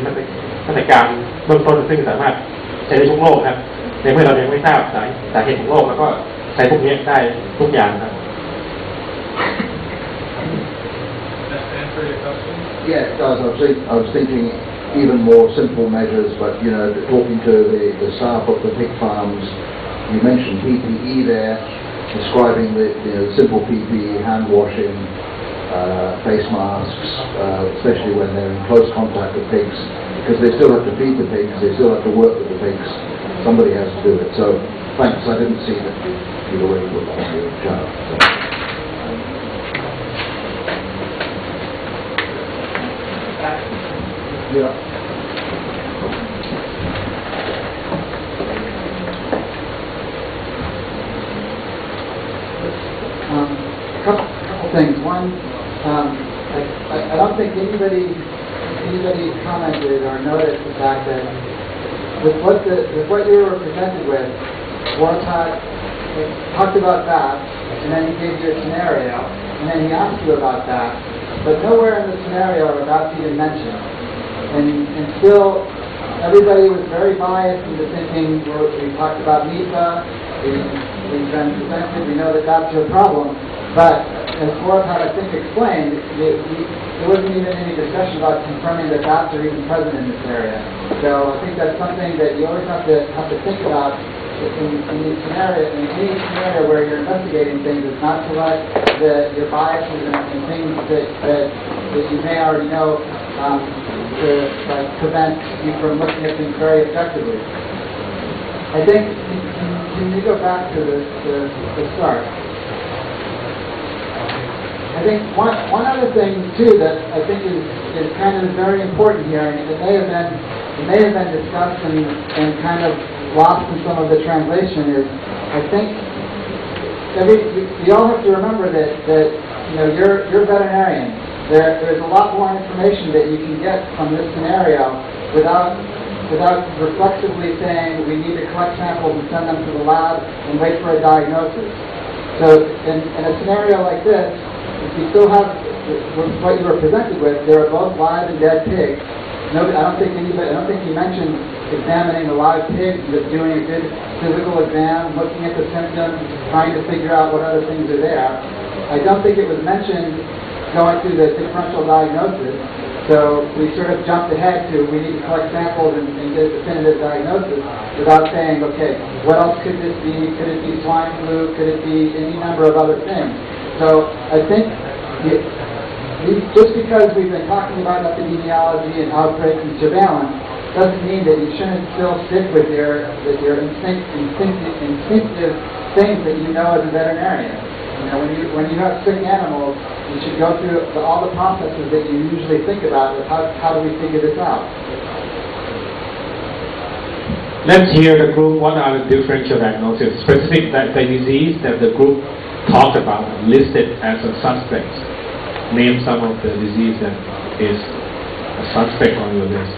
มาตรการเบื้องต้นซึ่งสามารถใช้ได้ทุกโรคครับในเมื่อเรายังไม่ทราบสาเหตุของโรคแล้วก็ใช้พวกนี้ได้ทุกอย่างครับ Yeah, it does. I was thinking even more simple measures, but talking to the staff of the pig farms, you mentioned PPE there, describing the simple PPE, hand washing, face masks, especially when they're in close contact with pigs, because they still have to feed the pigs, they still have to work with the pigs. Somebody has to do it. So, thanks. I didn't see that you'd already put that on your chart. So. Yeah. A couple things. One, I don't think anybody commented or noticed the fact that with what you were presented with, Warpath talked about that, and then he gave you a scenario, and then he asked you about that, but nowhere in the scenario are that's even mentioned. And still, everybody was very biased into thinking, we talked about NISA, we've been presented, we know that that's your problem, but as Warpath, I think, explained, there wasn't even any discussion about confirming that bats are even present in this area. So I think that's something that you always have to think about in any scenario where you're investigating things. It's not to let your biases and things that you may already know to prevent you from looking at things very effectively. I think, can you go back to the start? I think one other thing too that I think is kind of very important here, and it may have been discussed and kind of lost in some of the translation, is I think we all have to remember that you're veterinarian. There's a lot more information that you can get from this scenario without reflexively saying we need to collect samples and send them to the lab and wait for a diagnosis. So in a scenario like this, if you still have what you were presented with, there are both live and dead pigs, nobody, I don't think you mentioned examining the live pig, just doing a good physical exam, looking at the symptoms, trying to figure out what other things are there. I don't think it was mentioned going through the differential diagnosis. So we sort of jumped ahead to we need to collect samples and get a definitive diagnosis without saying, okay, what else could this be? Could it be swine flu? Could it be any number of other things? So I think just because we've been talking about epidemiology and outbreaks and surveillance doesn't mean that you shouldn't still stick with your instinctive things that you know as a veterinarian. You know, when you have sick animals, you should go through all the processes that you usually think about with how do we figure this out. Let's hear the group. What are the differential diagnoses? Specific the disease that the group talked about, listed as a suspect. Name some of the disease that is a suspect on your list.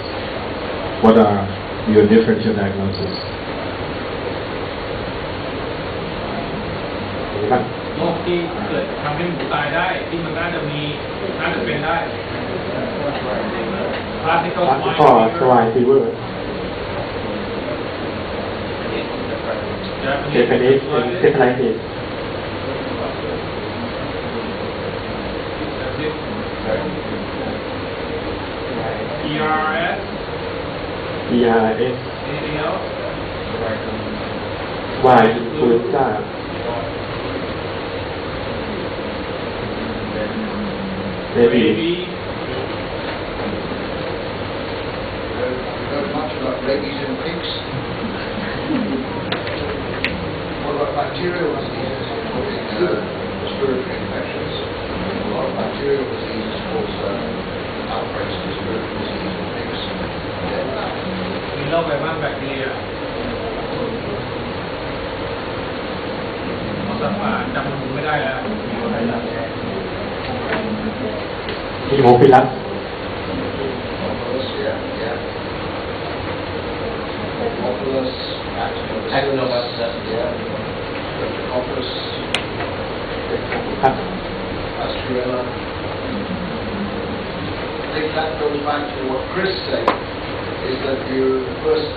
What are your differential diagnoses? โรคที่เกิดทำให้หมูตายได้ที่มันน่าจะเป็นได้ Classical swine fever Japanese encephalitis ERS anything else? Swine influenza Rabies. Heard much about rabies in pigs. What about bacterial diseases, including respiratory infections? A lot of bacterial diseases cause outbreaks of respiratory disease in pigs. มีโรคอะไรบ้างแบคทีเรียสัตว์ป่าจำมันไม่ได้แล้วมีอะไรบ้าง Hemophilus Hemophilus, Actinobacillus, Streptococcus, Pasteurella. I think that goes back to what Chris said, is that the first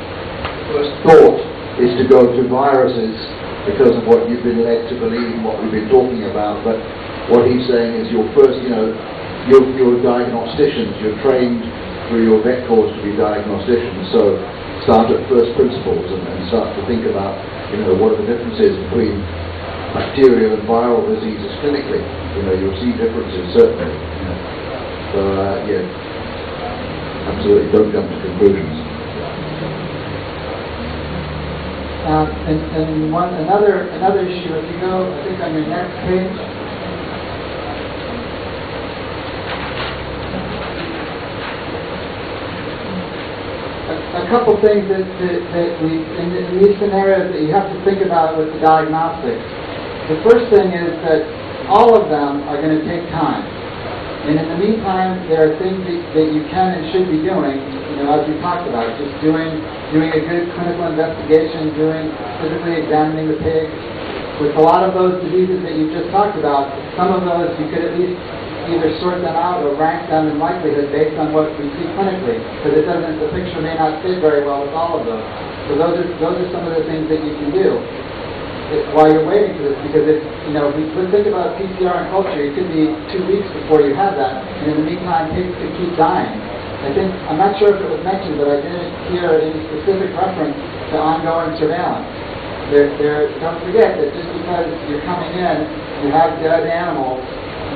thought is to go to viruses because of what you've been led to believe and what we've been talking about, but what he's saying is your first, you're diagnosticians, you're trained through your vet course to be diagnosticians, so start at first principles and start to think about, what are the differences between bacterial and viral diseases clinically. You'll see differences, certainly. So, absolutely, don't jump to conclusions. And another issue, if you go, I think on your next page, a couple things that we, in these scenarios that you have to think about with the diagnostics. The first thing is that all of them are going to take time. And in the meantime, there are things that you can and should be doing, as we talked about, just doing a good clinical investigation, physically examining the pigs. With a lot of those diseases that you just talked about, some of those you could at least either sort them out or rank them in likelihood based on what we see clinically, because the picture may not fit very well with all of those. So those are some of the things that you can do while you're waiting for this, because if we think about PCR and culture, it could be 2 weeks before you have that, and in the meantime, pigs could keep dying. I'm not sure if it was mentioned, but I didn't hear any specific reference to ongoing surveillance. Don't forget that just because you're coming in, you have dead animals,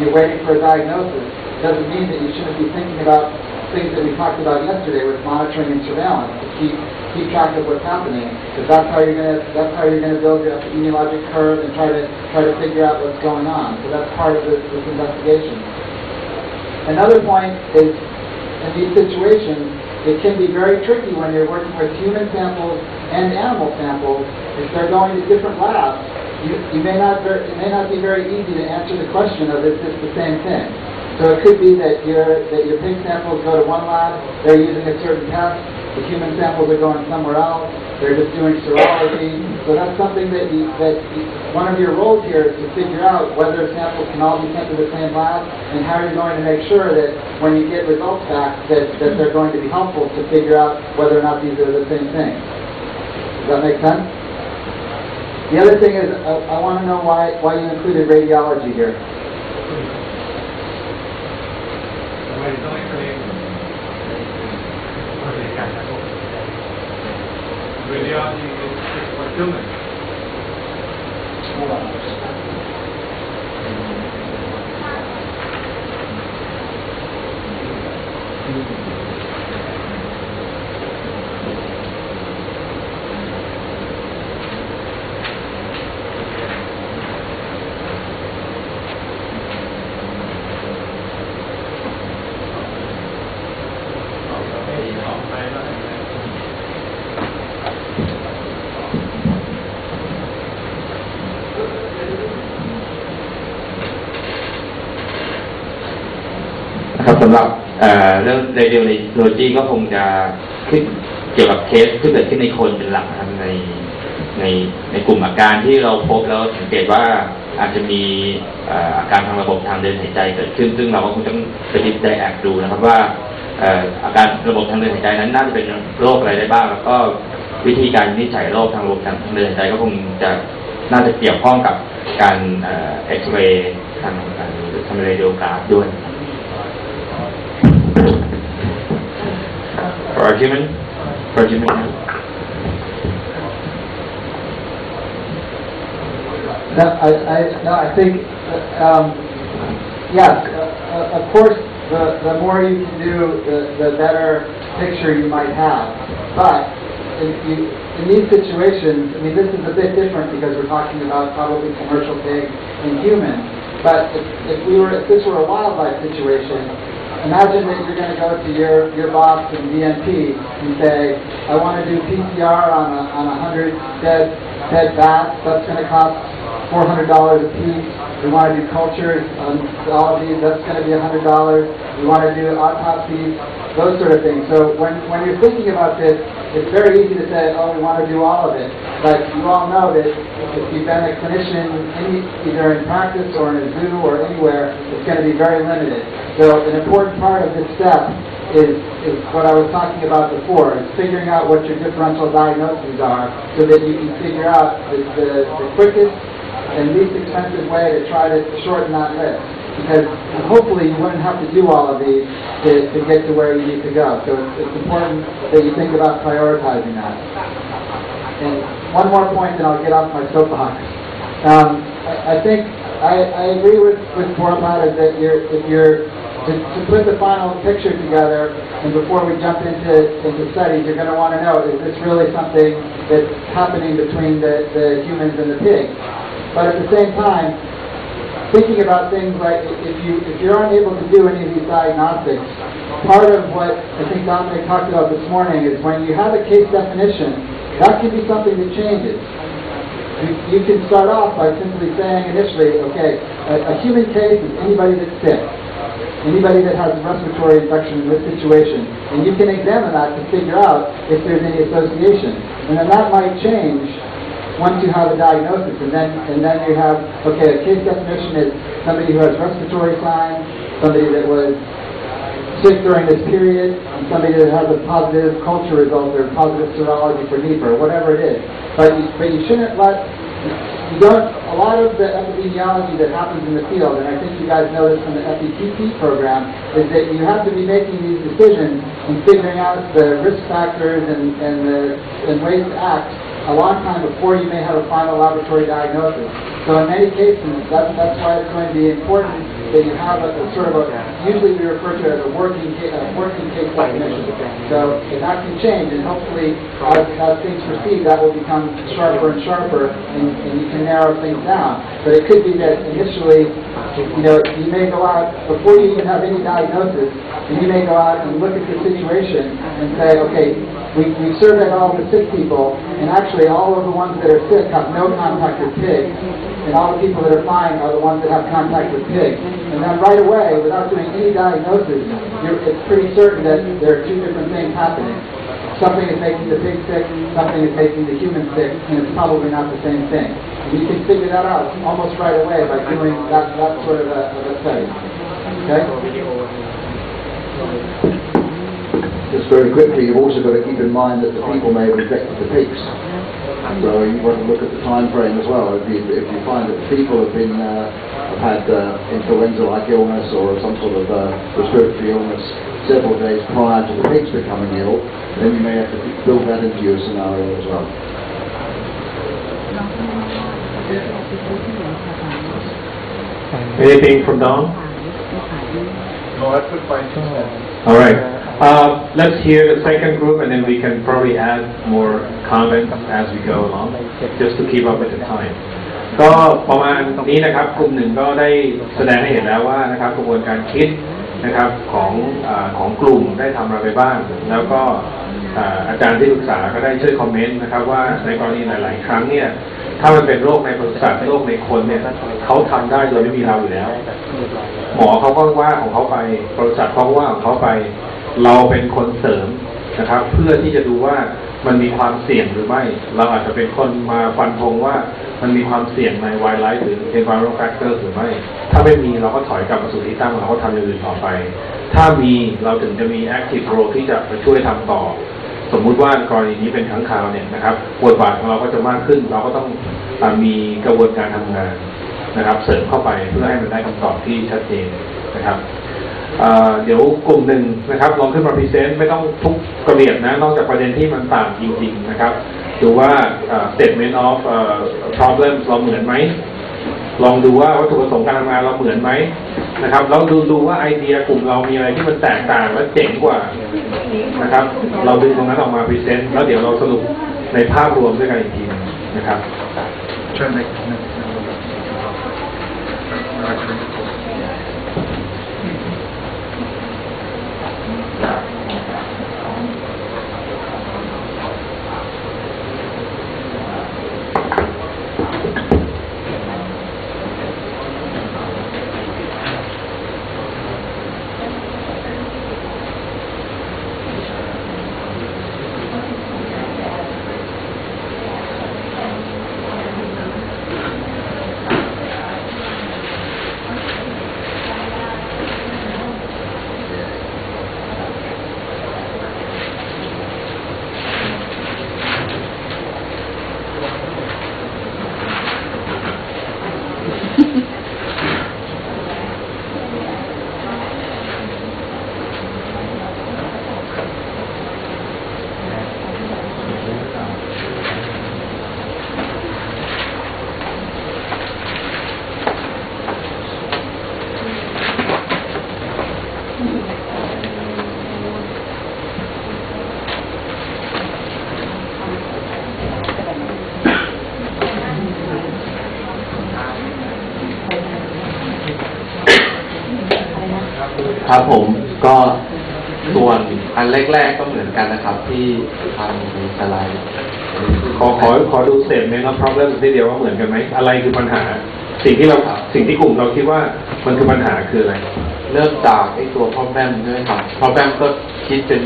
you're waiting for a diagnosis, doesn't mean that you shouldn't be thinking about things that we talked about yesterday with monitoring and surveillance to keep track of what's happening, because that's how you're going to build your epidemiologic curve and try to figure out what's going on. So that's part of this investigation. Another point is, in these situations, it can be very tricky when you're working with human samples and animal samples. If they're going to different labs, it may not be very easy to answer the question of is this the same thing. So it could be that your pig samples go to one lab, they're using a certain test, the human samples are going somewhere else, they're just doing serology. So that's something that one of your roles here is to figure out whether samples can all be sent to the same lab, and how you're going to make sure that when you get results back that they're going to be helpful to figure out whether or not these are the same thing. Does that make sense? The other thing is, I want to know why you included radiology here. Radiology is for humans.สำหรับเรื่อง radiology ก็คงจะขึ้นเกี่ยวกับเคสที่เกิดขึ้นในคนเป็นหลักนะครับในกลุ่มอาการที่เราพบแล้วสังเกตว่าอาจจะมีอาการทางระบบทางเดินหายใจเกิดขึ้นซึ่งเราก็คงต้องไปได้แอบดูนะครับว่าอาการระบบทางเดินหายใจนั้นน่าจะเป็นโรคอะไรได้บ้างแล้วก็วิธีการวินิจฉัยโรคทางระบบทางเดินหายใจก็คงจะน่าจะเกี่ยวข้องกับการเอ็กซเรย์ทางเรดิโอกราฟด้วย For argument? No, I think, yes, of course, the more you can do, the better picture you might have. But in these situations, I mean, this is a bit different because we're talking about probably commercial pig and human. But if this were a wildlife situation, imagine that you're going to go to your boss in DNP and say, I want to do PCR on 100 dead bats. That's going to cost $400 a piece. We want to do cultures on zoology. That's going to be $100. We want to do autopsies, those sort of things. So when you're thinking about this, it's very easy to say, oh, we want to do all of it. But you all know that if you've been a clinician either in practice or in a zoo or anywhere, it's going to be very limited. So an important part of this step is what I was talking about before, is figuring out what your differential diagnoses are so that you can figure out the quickest and least expensive way to try to shorten that list. Because hopefully you wouldn't have to do all of these to get to where you need to go. So it's important that you think about prioritizing that. And one more point, then I'll get off my soapbox. I think I agree with Borlat is that if you're to put the final picture together, and before we jump into studies, you're going to want to know, is this really something that's happening between the humans and the pigs? But at the same time, thinking about things like if you're unable to do any of these diagnostics, part of what I think Dominic talked about this morning is when you have a case definition, that can be something that changes. You can start off by simply saying initially, okay, a human case is anybody that's sick, anybody that has a respiratory infection in this situation, and you can examine that to figure out if there's any association. And then that might change once you have a diagnosis, and then you have, okay, a case definition is somebody who has respiratory signs, somebody that was sick during this period, and somebody that has a positive culture result or positive serology for Nipah, or whatever it is. But you shouldn't a lot of the epidemiology that happens in the field, and I think you guys know this from the FETP program, is that you have to be making these decisions and figuring out the risk factors and ways to act a long time before you may have a final laboratory diagnosis. So in many cases, that's why it's going to be important that you have a sort of usually we refer to it as a working case definition. So that can change, and hopefully as things proceed, that will become sharper and sharper, and you can narrow things down. But it could be that initially, you may go out, before you even have any diagnosis, and you may go out and look at the situation and say, okay, we surveyed all the sick people, and actually all of the ones that are sick have no contact with pigs, and all the people that are fine are the ones that have contact with pigs. And then right away, without doing any diagnosis, it's pretty certain that there are two different things happening. something is making the pig sick, something is making the human sick, and it's probably not the same thing. And you can figure that out almost right away by doing that sort of a study. Okay? Just very quickly, you've also got to keep in mind that the people may have infected the pigs. So you want to look at the time frame as well. If you find that people have been had influenza-like illness or some sort of respiratory illness several days prior to the pigs becoming ill, then you may have to build that into your scenario as well. Anything from Don? No, that's a fine. All right. Let's hear the second group, and then we can probably add more comments as we go along, just to keep up with the time. ก็ประมาณนี้นะครับกลุ่มหนึ่งก็ได้แสดงให้เห็นแล้วว่านะครับกระบวนการคิดนะครับของกลุ่มได้ทำอะไรไปบ้างแล้วก็อาจารย์ที่ปรึกษาก็ได้ช่วยคอมเมนต์นะครับว่าในกรณีหลายๆครั้งเนี่ยถ้ามันเป็นโรคในปศุสัตว์โรคในคนเนี่ยเขาทำได้โดยไม่มีเราอยู่แล้วหมอเขาก็ว่าของเขาไปปศุสัตว์เขาก็ว่าของเขาไปเราเป็นคนเสริมนะครับเพื่อที่จะดูว่ามันมีความเสี่ยงหรือไม่เราอาจจะเป็นคนมาฟันธงว่ามันมีความเสี่ยงใน wildlife หรือ environmental factor หรือไม่ถ้าไม่มีเราก็ถอยกลับมาสู่ที่ตั้งเราก็ทำอย่างอื่นต่อไปถ้ามีเราถึงจะมี active role ที่จะไปช่วยทำต่อสมมุติว่ากรณีนี้เป็นค้างคาวเนี่ยนะครับบทบาทของเราก็จะมากขึ้นเราก็ต้องมีกระบวนการทำงานนะครับเสริมเข้าไปเพื่อให้มันได้คำตอบที่ชัดเจนนะครับเดี๋ยวกลุ่มหนึ่งนะครับลองขึ้นมาพรีเซนต์ไม่ต้องทุกกระเบียดนะนอกจากประเด็นที่มันต่างจริงๆนะครับดูว่า statement of problems เราเหมือนไหมลองดูว่าวัตถุประสงค์การทำงานเราเหมือนไหมนะครับแล้วดูว่าไอเดียกลุ่มเรามีอะไรที่มันแตกต่างและเจ๋งกว่านะครับเราดึงตรงนั้นออกมาพรีเซนต์แล้วเดี๋ยวเราสรุปในภาพรวมด้วยกันอีกทีนะครับครับผมก็ส่วนอันแรกๆก็เหมือนกันนะครับที่ทำในสไลด์ขอดูสเตทเมนต์ of problem ทีเดียวว่าเหมือนกันไหมอะไรคือปัญหาสิ่งที่กลุ่มเราคิดว่ามันคือปัญหาคืออะไรเริ่มจากไอ้ตัว problem ใช่ไหมครับ problem ก็คิดเป็น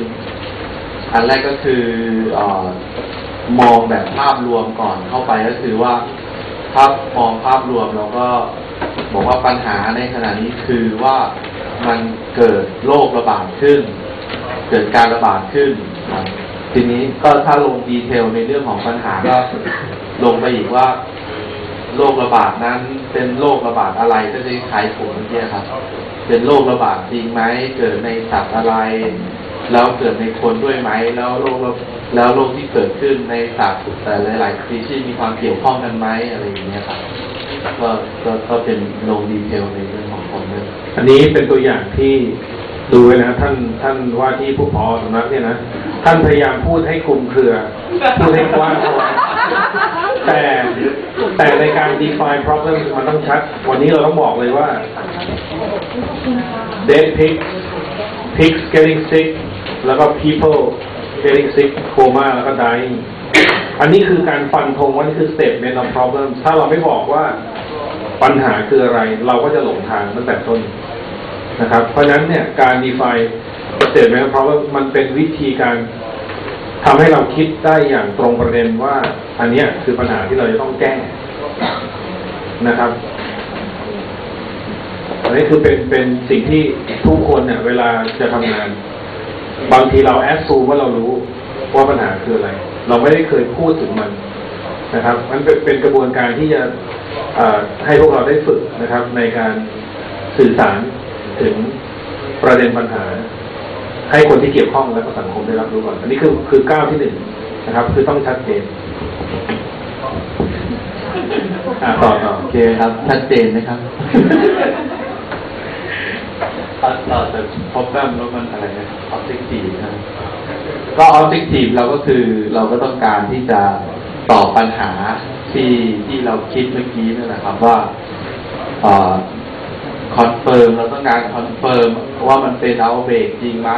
อันแรกก็คือมองแบบภาพรวมก่อนเข้าไปก็คือว่าถ้ามองภาพรวมเราก็บอกว่าปัญหาในขณะนี้คือว่ามันเกิดโรคระบาดขึ้นเกิดการระบาดขึ้นทีนี้ก็ถ้าลงดีเทลในเรื่องของปัญหาก็ลงไปอีกว่าโรคระบาดนั้นเป็นโรคระบาดอะไรก็จะคล้ายผมเมื่อกี้ครับเป็นโรคระบาดจริงไหมเกิดในสัตว์อะไรแล้วเกิดในคนด้วยไหมแล้วโรคที่เกิดขึ้นในสัตว์แต่หลายๆสปีชีส์มีความเกี่ยวข้องกันไหมอะไรอย่างเงี้ยครับก็เป็นลงดีเทลในเรื่องของคนด้วยอันนี้เป็นตัวอย่างที่ดูไว้นะท่านว่าที่ผู้ผอ.สำนักเนี่ยนะท่านพยายามพูดให้คลุมเครือพูดให้กว้างแต่ในการ define problem มันต้องชัดวันนี้เราต้องบอกเลยว่า dead pigs getting sick แล้วก็ people getting sick coma แล้วก็ dying อันนี้คือการฟันธงว่านี่คือ statement of problem ถ้าเราไม่บอกว่าปัญหาคืออะไรเราก็จะหลงทางตั้งแต่ต้นนะครับเพราะฉะนั้นเนี่ยการ define statement of problem มันเป็นวิธีการ ทำให้เราคิดได้อย่างตรงประเด็นว่าอันนี้คือปัญหาที่เราจะต้องแก้นะครับอันนี้คือเป็นสิ่งที่ทุกคนเนี่ยเวลาจะทำงานบางทีเราแอสซูมว่าเรารู้ว่าปัญหาคืออะไรเราไม่ได้เคยพูดถึงมันนะครับมันเป็นกระบวนการที่จะให้พวกเราได้ฝึกนะครับในการสื่อสารถึงประเด็นปัญหาให้คนที่เกี่ยวข้องและสังคมได้รับรู้ก่อนอันนี้คือก้าวที่ 1นะครับคือต้องชัดเจนต่อโอเคครับชัดเจนนะครับต่อจากพบกันแล้วมันอะไรนะออบเจกตีฟนะก็ออบเจกตีฟเราก็คือเราก็ต้องการที่จะตอบปัญหาที่เราคิดเมื่อกี้นั่นแหละครับว่าคอนเฟิร์มเราต้องการคอนเฟิร์มว่ามันเป็นเอาท์เบรกจริงไหม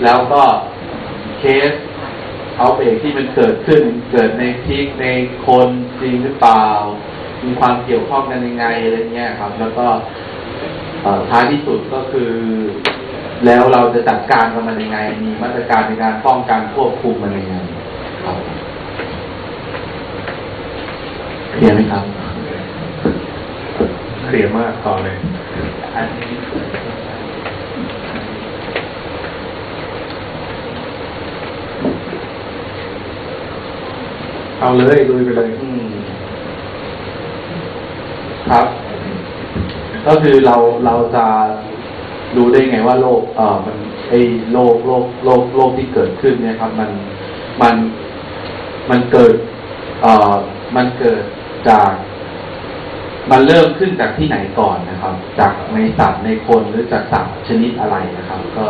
แล้วก็เคสเอาท์เบรกที่มันเกิดขึ้นเกิดในพิกในคนจริงหรือเปล่ามีความเกี่ยวข้องกันยังไงอะไรเงี้ยครับแล้วก็ท้ายที่สุดก็คือแล้วเราจะจัดการกับมันยังไงมีมาตรการในการป้องกันควบคุมมันยังไงครับเคลียร์ไหมครับเคลียร์มากต่อเลยเอาเลยลุยไปเลยครับก็คือเราจะรู้ได้ไงว่าโรคมันโรคที่เกิดขึ้นเนี่ยครับมันเกิดจากมันเริ่มขึ้นจากที่ไหนก่อนนะครับจากในสัตว์ในคนหรือจากสัตว์ชนิดอะไรนะครับก็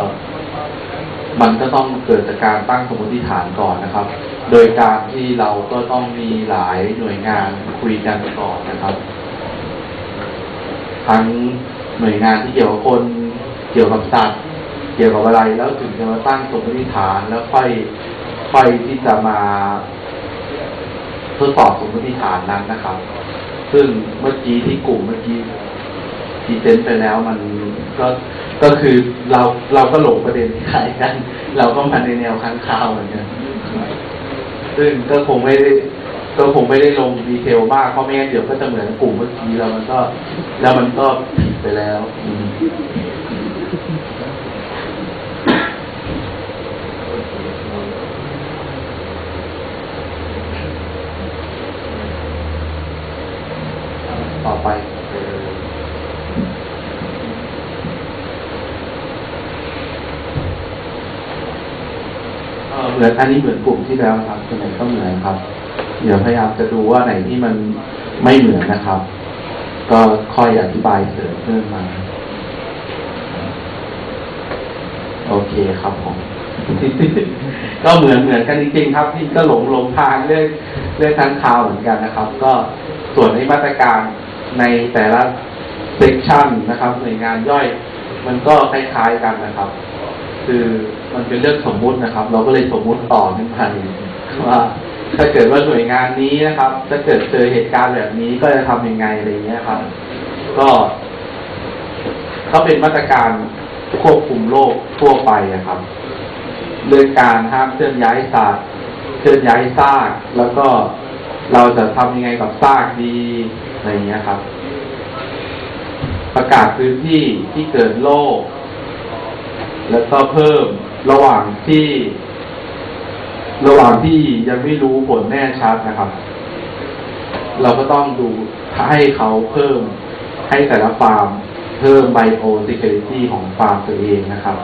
มันก็ต้องเกิดจากการตั้งสมมติฐานก่อนนะครับโดยการที่เราก็ต้องมีหลายหน่วยงานคุยกันก่อนนะครับทั้งหน่วยงานที่เกี่ยวกับคนเกี่ยวกับสัตว์เกี่ยวกับอะไรแล้วถึงจะมาตั้งสมมติฐานแล้วค่อยที่จะมาทดสอบสมมติฐานนั้นนะครับซึ่งเมื่อกี้ที่กลุ่มเมื่อกี้พรีเซนต์ไปแล้วมันก็คือเราก็หลงประเด็นคล้ายกันเราก็มาในแนวค้างคาวเหมือนกันซึ่งก็คงไม่ได้ลงดีเทลมากเพราะไม่งั้นเดี๋ยวก็จะเหมือนกลุ่มเมื่อกี้แล้วมันก็ผิดไปแล้วต่อไปเหมือนอันนี้เหมือนกลุ่มที่แล้วครับส่วนไหนก็เหมือนครับเดี๋ยวพยายามจะดูว่าไหนที่มันไม่เหมือนนะครับก็ค่อยอธิบายเสริมเพิ่มมาโอเคครับผม ก็เหมือนกันจริงๆครับที่ก็หลงทางเรื่องทางข่าวเหมือนกันนะครับก็ส่วนในมาตรการในแต่ละเซกชันนะครับหน่วยงานย่อยมันก็คล้ายๆกันนะครับคือมันเป็นเรื่องสมมุตินะครับเราก็เลยสมมุติต่อขึ้นไปว่าถ้าเกิดว่าหน่วยงานนี้นะครับถ้าเกิดเจอเหตุการณ์แบบนี้ก็จะทำยังไงอะไรเงี้ยครับก็เป็นมาตรการควบคุมโรคทั่วไปนะครับเรื่องการห้ามเคลื่อนย้ายสัตว์เคลื่อนย้ายซากแล้วก็เราจะทำยังไงกับซากดีอะไรเงี้ยครับประกาศพื้นที่ที่เกิดโรคแล้วก็เพิ่มระหว่างที่ยังไม่รู้ผลแน่ชัดนะครับเราก็ต้องดูให้เขาเพิ่มให้แต่ละฟาร์มเพิ่มไบโอซิเคอริตี้ของฟาร์มตัวเองนะครับ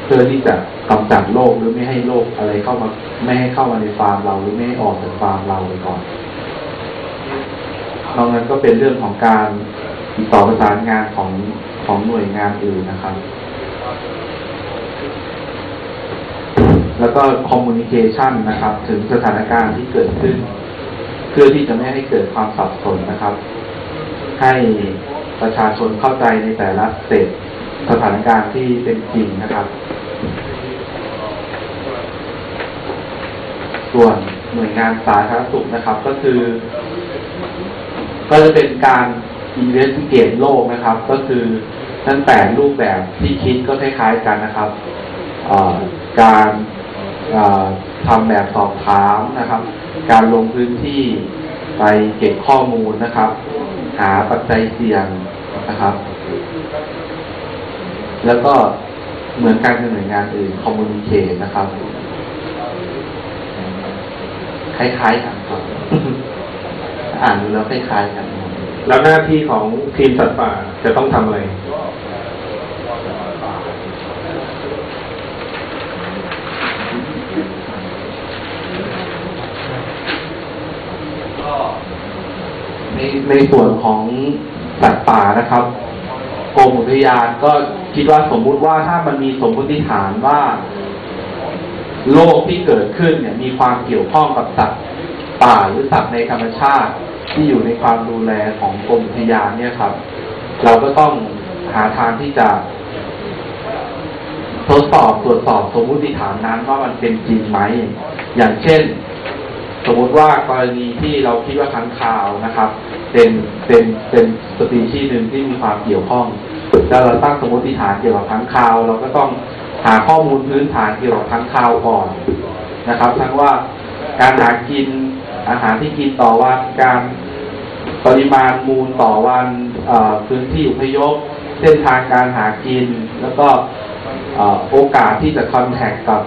เพื่อที่จะกำจัดโรคหรือไม่ให้โรคอะไรเข้ามาไม่ให้เข้ามาในฟาร์มเราหรือไม่ให้ออกจากฟาร์มเราไปก่อนนอกนั้นก็เป็นเรื่องของการติดต่อประสานงานของหน่วยงานอื่นนะครับแล้วก็คอมมูนิเคชันนะครับถึงสถานการณ์ที่เกิดขึ้นเพื่อที่จะไม่ให้เกิดความสับสนนะครับให้ประชาชนเข้าใจในแต่ละสเตจสถานการณ์ที่เป็นจริงนะครับส่วนหน่วยงานสาธารณสุขนะครับก็จะเป็นการinvestigate โรคนะครับก็คือตั้งแต่รูปแบบที่คิดก็คล้ายๆกันนะครับการ ทำแบบสอบถามนะครับ การลงพื้นที่ไปเก็บข้อมูลนะครับ หาปัจจัยเสี่ยงนะครับ แล้วก็เหมือนการหน่วยงานอื่น communicate นะครับ คล้ายๆกันครับ อ่านดูแล้วคล้ายๆกัน แล้วหน้าที่ของทีมสัตว์ป่าจะต้องทำอะไรในส่วนของสัตว์ป่านะครับกรมอุทยานก็คิดว่าสมมุติว่าถ้ามันมีสมมติฐานว่าโรคที่เกิดขึ้นเนี่ยมีความเกี่ยวข้องกับสัตว์ป่าหรือสัตว์ในธรรมชาติที่อยู่ในความดูแลของกรมอุทยานเนี่ยครับเราก็ต้องหาทางที่จะทดสอบตรวจสอบสมมติฐานนั้นว่ามันเป็นจริงไหมอย่างเช่นสมมติว่ากรณีที่เราคิดว่าค้างคาวนะครับเป็นสปีชีส์หนึ่งที่มีความเกี่ยวข้องแล้วเราตั้งสมมติฐานเกี่ยวกับค้างคาวเราก็ต้องหาข้อมูลพื้นฐานเกี่ยวกับค้างคาวก่อนนะครับทั้งว่าการหากินอาหารที่กินต่อวันการปริมาณมูลต่อวันพื้นที่อพยพเส้นทางการหากินแล้วก็โอกาสที่จะคอนแทคกับ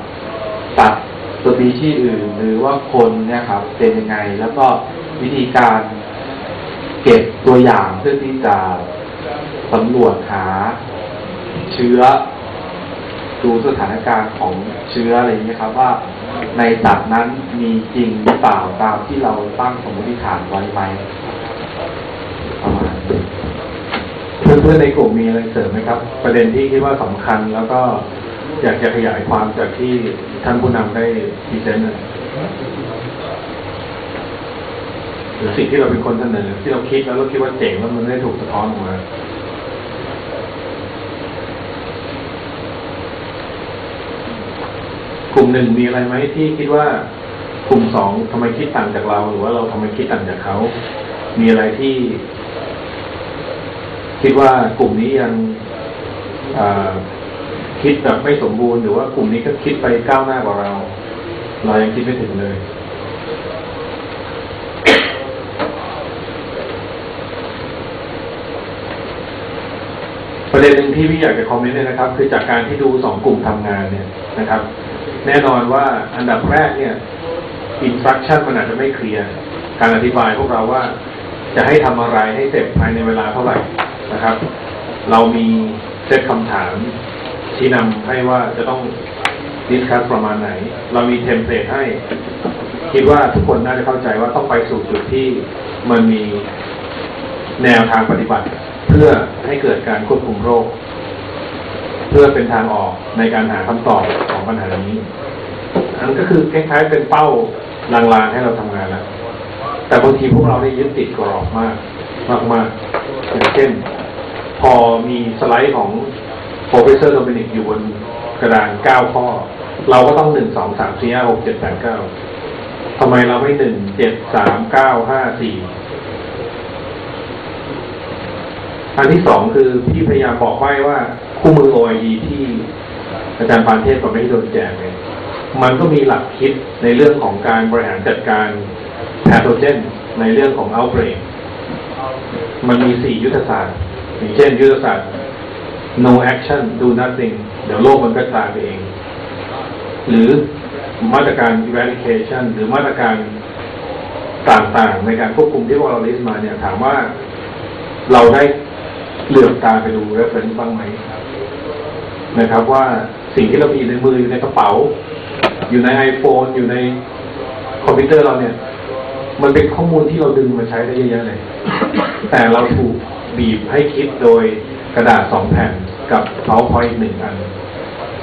สัตว์สปีชีส์อื่นหรือว่าคนเนี่ยครับเป็นยังไงแล้วก็วิธีการเก็บตัวอย่างเพื่อที่จะสำรวจหาเชื้อดูสถานการณ์ของเชื้ออะไรอย่างนี้ครับว่าในสัตว์นั้นมีจริงหรือเปล่าตามที่เราตั้งสมมติฐานไว้ไหมประมาณนี้เพื่อนๆในกลุ่มมีอะไรเสริมไหมครับประเด็นที่คิดว่าสำคัญแล้วก็อยากจะขยายความจากที่ท่านผู้นำได้พรีเซนต์หรือสิ่งที่เราเป็นคนเสนอที่เราคิดแล้วเราคิดว่าเจ๋งแล้วมันไม่ได้ถูกสะท้อนออกมากลุ่มหนึ่งมีอะไรไหมที่คิดว่ากลุ่มสองทำไมคิดต่างจากเราหรือว่าเราทำไมคิดต่างจากเขามีอะไรที่คิดว่ากลุ่มนี้ยังคิดแบบไม่สมบูรณ์หรือว่ากลุ่มนี้ก็คิดไปก้าวหน้ากว่าเรายังคิดไม่ถึงเลยประเด็นหนึ่งที่พี่อยากจะคอมเมนต์เลยนะครับคือจากการที่ดูสองกลุ่มทำงานเนี่ยนะครับแน่นอนว่าอันดับแรกเนี่ยอินสตรัคชั่นมันอาจจะไม่เคลียร์การอธิบายพวกเราว่าจะให้ทำอะไรให้เสร็จภายในเวลาเท่าไหร่นะครับเรามีเซตคำถามชี้นำให้ว่าจะต้องดิสคัสประมาณไหนเรามีเทมเพลตให้คิดว่าทุกคนน่าจะเข้าใจว่าต้องไปสู่จุดที่มันมีแนวทางปฏิบัติเพื่อให้เกิดการควบคุมโรคเพื่อเป็นทางออกในการหาคำตอบของปัญหานี้อันก็คือคล้ายๆเป็นเป้าลางๆให้เราทำงานแล้วแต่บางทีพวกเราได้ยึดติดกรอบมากอย่างเช่นพอมีสไลด์ของโปรเฟสเซอร์โดมินิกอยู่บนกระดาน9 ข้อเราก็ต้อง1 2 3 4 5 6 7 8 9ทำไมเราไม่1 7 3 9 5 4อันที่สองคือพี่พยายามบอกไว้ว่าคู่มือ OIE ที่อาจารย์ปานเทพกับไม่โดนแจกเนี่ยมันก็มีหลักคิดในเรื่องของการบริหารจัดการแพทโทเจนในเรื่องของ outbreak มันมี4 ยุทธศาสตร์อย่างเช่นยุทธศาสตร์ no action do nothing เดี๋ยวโลกมันก็ตายไปเองหรือมาตรการ eradication หรือมาตรการต่างๆในการควบคุมที่พวกเราลิสต์มาเนี่ยถามว่าเราได้เหลือบตาไปดู reference บ้างไหมนะครับว่าสิ่งที่เรามีในมืออยู่ในกระเป๋าอยู่ใน iPhone อยู่ในคอมพิวเตอร์เราเนี่ยมันเป็นข้อมูลที่เราดึงมาใช้ได้เยอะๆเลยแต่เราถูกบีบให้คิดโดยกระดาษ2 แผ่นกับ PowerPoint 1 อัน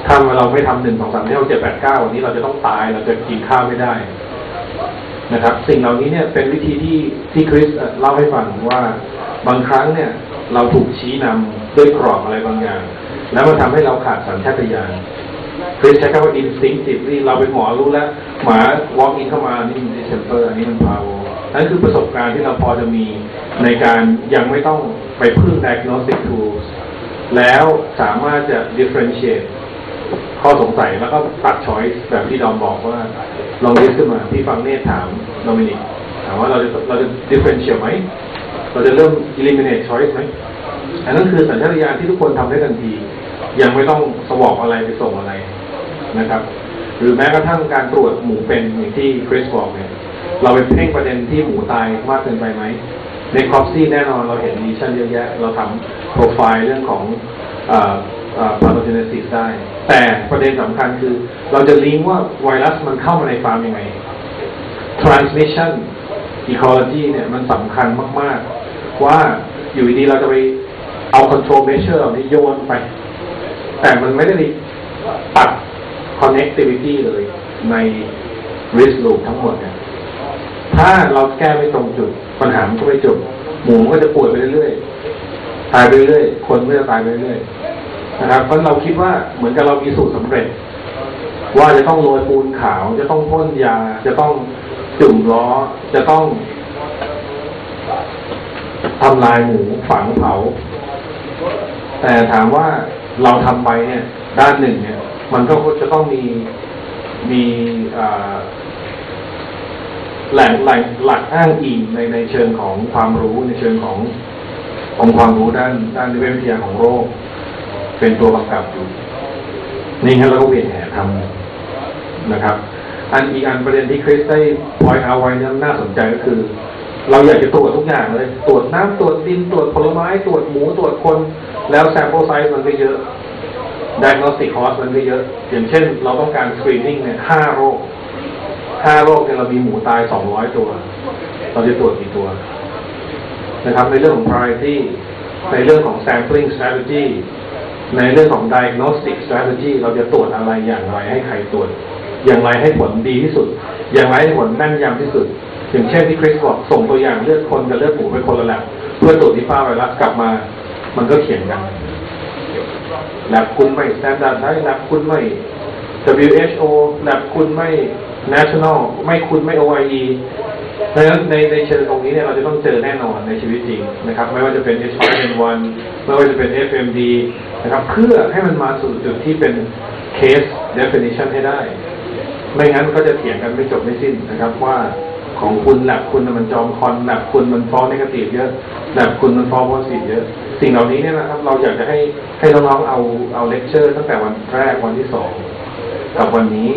ถ้าเราไม่ทำ1 2 3 4 6 7 8 9วันนี้เราจะต้องตายเราจะกินข้าวไม่ได้นะครับสิ่งเหล่านี้เนี่ยเป็นวิธีที่คริสเล่าให้ฟังว่าบางครั้งเนี่ยเราถูกชี้นำด้วยกรอบอะไรบางอย่างแล้วมันทำให้เราขาดสัญชาตญาณคริสใช้คำว่า instinctively เราเป็นหมอรู้แล้วหมา walk in เข้ามานี่มัน distemper อันนี้มัน power นั่นคือประสบการณ์ที่เราพอจะมีในการยังไม่ต้องไปพึ่ง diagnostic tools แล้วสามารถจะ differentiate ข้อสงสัยแล้วก็ตัดช้อยส์แบบที่ดอมบอกว่าลองลิสต์ขึ้นมาพี่ฟังเนี่ยถามโดมินิกถามว่าเราจะ differentiate ไหมเราจะเริ่ม eliminate choice ไหมอันนั้นคือสัญชาตญาณที่ทุกคนทำได้ทันทียังไม่ต้องสวอปอะไรไปส่งอะไรนะครับหรือแม้กระทั่งการตรวจหมูเป็นอย่างที่คริสบอกเนี่ยเราไปเพ่งประเด็นที่หมูตายมากเกินไปไหมในครอปซี่แน่นอนเราเห็นลีชั่นเยอะแยะเราทำโปรไฟล์เรื่องของพาโทเจเนซิสได้แต่ประเด็นสำคัญคือเราจะลิงก์ว่าไวรัสมันเข้ามาในฟาร์มยังไง transmission ecology เนี่ยมันสำคัญมากๆว่าอยู่ดีเราจะไปเอา control measure เหล่านี้โยนไปแต่มันไม่ได้ตัด connectivity เลยใน risk loop ทั้งหมดเนี่ยถ้าเราแก้ไม่ตรงจุดปัญหามันก็ไม่จบหมูก็จะป่วยไปเรื่อยๆตายไปเรื่อยคนก็จะตายไปเรื่อยนะครับเพราะเราคิดว่าเหมือนกับเรามีสูตรสำเร็จว่าจะต้องโรยปูนขาวจะต้องพ่นยาจะต้องจุ่มล้อจะต้องทำลายหมูฝังเผาแต่ถามว่าเราทำไปเนี่ยด้านหนึ่งเนี่ยมันก็จะต้องมีหลักอ้างอิงในเชิงของความรู้ในเชิงของความรู้ด้านวิทยาของโรคเป็นตัวบังคับอยู่นี่งั้นเราก็เวียนแหทำนะครับอีกอันประเด็นที่คริสได้พอยต์เอาไว้นั้นน่าสนใจก็คือเราอยากจะตรวจทุกอย่างเลยตรวจน้ำตรวจดินตรวจผลไม้ตรวจหมูตรวจคนแล้ว sample size มันก็เยอะ diagnostic cost มันก็เยอะอย่างเช่นเราต้องการ screening เนี่ย5 โรคเนี่ยเรามีหมูตาย200 ตัวเราจะตรวจกี่ตัวนะครับในเรื่องของ priority ในเรื่องของ sampling strategy ในเรื่องของ diagnostic strategy เราจะตรวจอะไรอย่างไรให้ใครตรวจอย่างไรให้ผลดีที่สุดอย่างไรให้ผลแม่นยำที่สุดอย่างเช่นที่คริสบอกส่งตัวอย่างเลือดคนกับเลือดหมูไปคนละแลบเพื่อตรวจนิพาไวรัสกลับมามันก็เขียนกันแลบคุณไม่ standard ใช้แลบคุณไม่ WHO แลบคุณไม่ national ไม่คุณไม่ OIE เพราะฉะนั้นในเชิงตรงนี้เนี่ยเราจะต้องเจอแน่นอนในชีวิตจริงนะครับไม่ว่าจะเป็น H1N1 ไม่ว่าจะเป็น FMD นะครับเพื่อให้มันมาสู่จุดที่เป็น case definition ให้ได้ไม่งั้นก็จะเถียงกันไม่จบไม่สิ้นนะครับว่าของคุณแลบคุณมันจอมคอนแลบคุณมันฟอลเนกาทีฟเยอะแลบคุณมันฟอลโพสิทีฟเยอะสิ่งเหล่านี้เนี่ยนะครับเราอยากจะให้น้องๆเอาเลคเชอร์ตั้งแต่วันแรกวันที่2กับวันนี้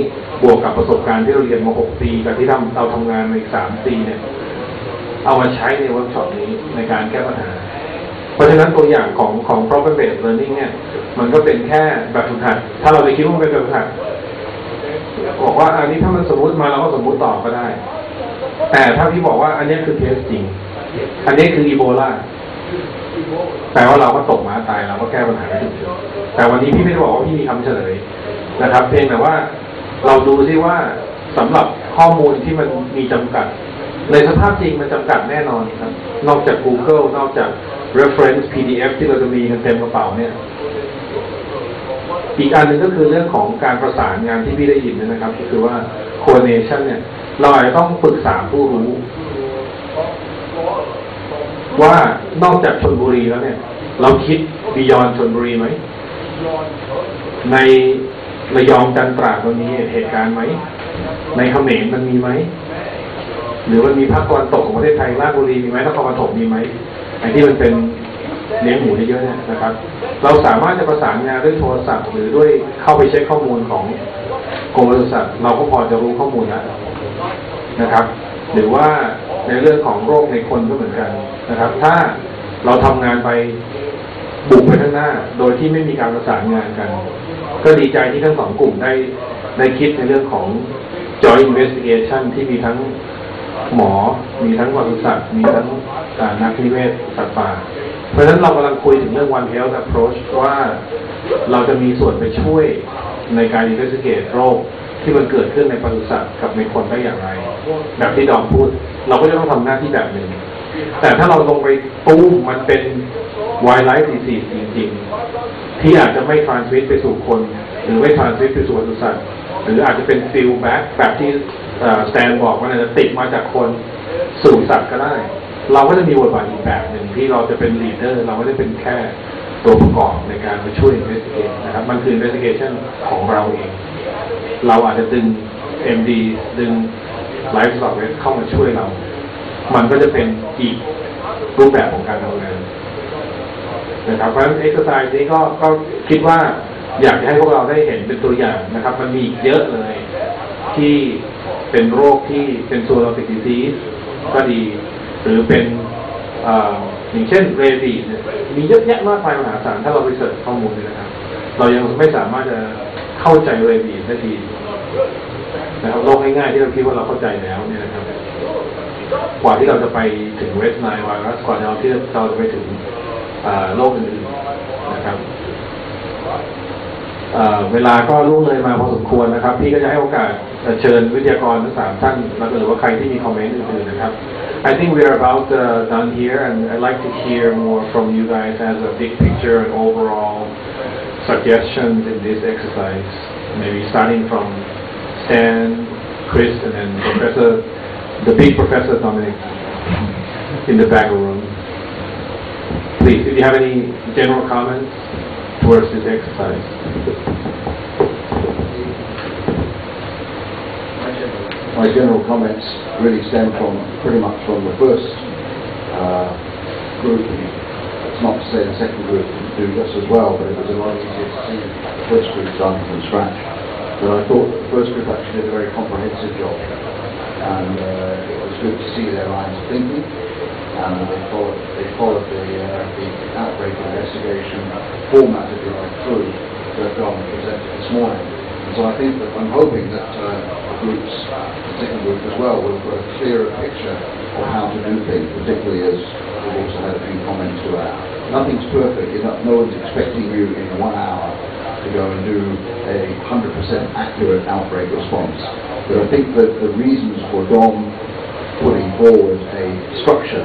บวกกับประสบการณ์ที่เราเรียนมา6 ปีกับที่เราทำงานใน3 ปีเนี่ยเอามาใช้ในเวิร์กช็อปนี้ในการแก้ปัญหาเพราะฉะนั้นตัวอย่างของ problem based learning เนี่ยมันก็เป็นแค่แบบฝึกหัดถ้าเราไปคิดว่ามันเป็นแบบฝึกหัดบอกว่าอันนี้ถ้ามันสมมุติมาเราก็สมมุติต่อก็ได้แต่ถ้าพี่บอกว่าอันนี้คือเคสจริงอันนี้คืออีโบลาแปลว่าเราก็ตกหมาตายเราก็แก้ปัญหาไม่ถูกแต่วันนี้พี่ไม่ได้บอกว่าพี่มีคำเฉลยนะครับเพียงแต่ว่าเราดูซิว่าสำหรับข้อมูลที่มันมีจำกัดในสภาพจริงมันจำกัดแน่นอนครับนอกจาก Google นอกจาก reference PDF ที่เราจะมีกันเต็มกระเป๋าเนี่ยอีกอันหนึ่งก็คือเรื่องของการประสานงานที่พี่ได้ยินนะครับก็คือว่า coordination เนี่ยเราอาจจะต้องปรึกษาผู้รู้ว่านอกจากชลบุรีแล้วเนี่ยเราคิด beyond ชลบุรีไหมในระยองจันทร์ตราดมันมีเหตุการณ์ไหมในเขมรมันมีไหมหรือมันมีภาคตะวันตกของประเทศไทยราชบุรีมีไหมนครปฐมมีไหมไอ้ที่มันเป็นเลี้ยงหมูเยอะๆเนี่ยนะครับเราสามารถจะประสานงานด้วยโทรศัพท์หรือด้วยเข้าไปเช็คข้อมูลของกรมปศุสัตว์เราก็พอจะรู้ข้อมูลแล้วนะครับหรือว่าในเรื่องของโรคในคนก็เหมือนกันนะครับถ้าเราทำงานไปบุกไปข้างหน้าโดยที่ไม่มีการประสานงานกันก็ดีใจที่ทั้ง2 กลุ่มได้คิดในเรื่องของ joint investigation ที่มีทั้งหมอมีทั้งปศุสัตว์มีทั้งนักนิเวศสัตว์ป่าเพราะฉะนั้นเรากำลังคุยถึงเรื่อง One Health Approach ว่าเราจะมีส่วนไปช่วยในการ investigate โรคที่มันเกิดขึ้นในปศุสัตว์กับในคนได้อย่างไรแบบที่ดอมพูดเราก็จะต้องทำหน้าที่แบบหนึ่งแต่ถ้าเราลงไปตู้มมันเป็น Wildlife Disease จริงๆที่อาจจะไม่ transmit ไปสู่คนหรือไม่ transmit ไปสู่ปศุสัตว์หรืออาจจะเป็น field back แบบที่สแตนบอกว่าจะติดมาจากคนสู่สัตว์ก็ได้เราก็จะมีบทบาทอีกแบบหนึ่งที่เราจะเป็น leader เราไม่ได้เป็นแค่ ตัวประกอบในการไปช่วย investigate นะครับมันคือ investigation ของเราเองเราอาจจะดึง MD ดึง Livestock Vet เข้ามาช่วยเรามันก็จะเป็นอีกรูปแบบของการทำงานนะครับเพราะฉะนั้น exercise นี้ก็คิดว่าอยากจะให้พวกเราได้เห็นเป็นตัวอย่างนะครับมันมีเยอะเลยที่เป็นโรคที่เป็น zoonotic disease ก็ดีหรือเป็นอย่างเช่นเรบีสมีเยอะแยะมากมายมหาศาลถ้าเราไปเสิร์ชข้อมูลเลยนะครับเรายังไม่สามารถจะเข้าใจเรบีสได้ดีนะครับโรคง่ายๆที่เราคิดว่าเราเข้าใจแล้วเนี่ยนะครับกว่าที่เราจะไปถึงเวสไนล์ไวรัสกว่าที่เราจะไปถึงโรคอื่นๆนะครับเวลาก็ล่วงเลยมาพอสมควรนะครับพี่ก็จะให้โอกาสเชิญวิทยากรทั้ง3ท่านหรือว่าใครที่มีคอมเมนต์อื่นๆนะครับ I think we are about done here and I'd like to hear more from you guys as a big picture and overall suggestions in this exercise maybe starting from Stan, Chris and then the big Professor Dominic in the back of the room. Please, if you have any general comments towards this exercise. My general comments really stem from pretty much from the first group. It's not to say the second group didn't do just as well, but it was a lot easier to see the first group done from scratch. But I thought the first group actually did a very comprehensive job, and it was good to see their lines of thinking. And they followed the outbreak investigation format, if you like, through that Don presented this morning. And so I think that I'm hoping that the second group as well, will have a clearer picture of how to do things, particularly as we've also had a few comments to that. Nothing's perfect. No one's expecting you in 1 hour to go and do a 100% accurate outbreak response. But I think that the reasons for Dom putting forward a structure,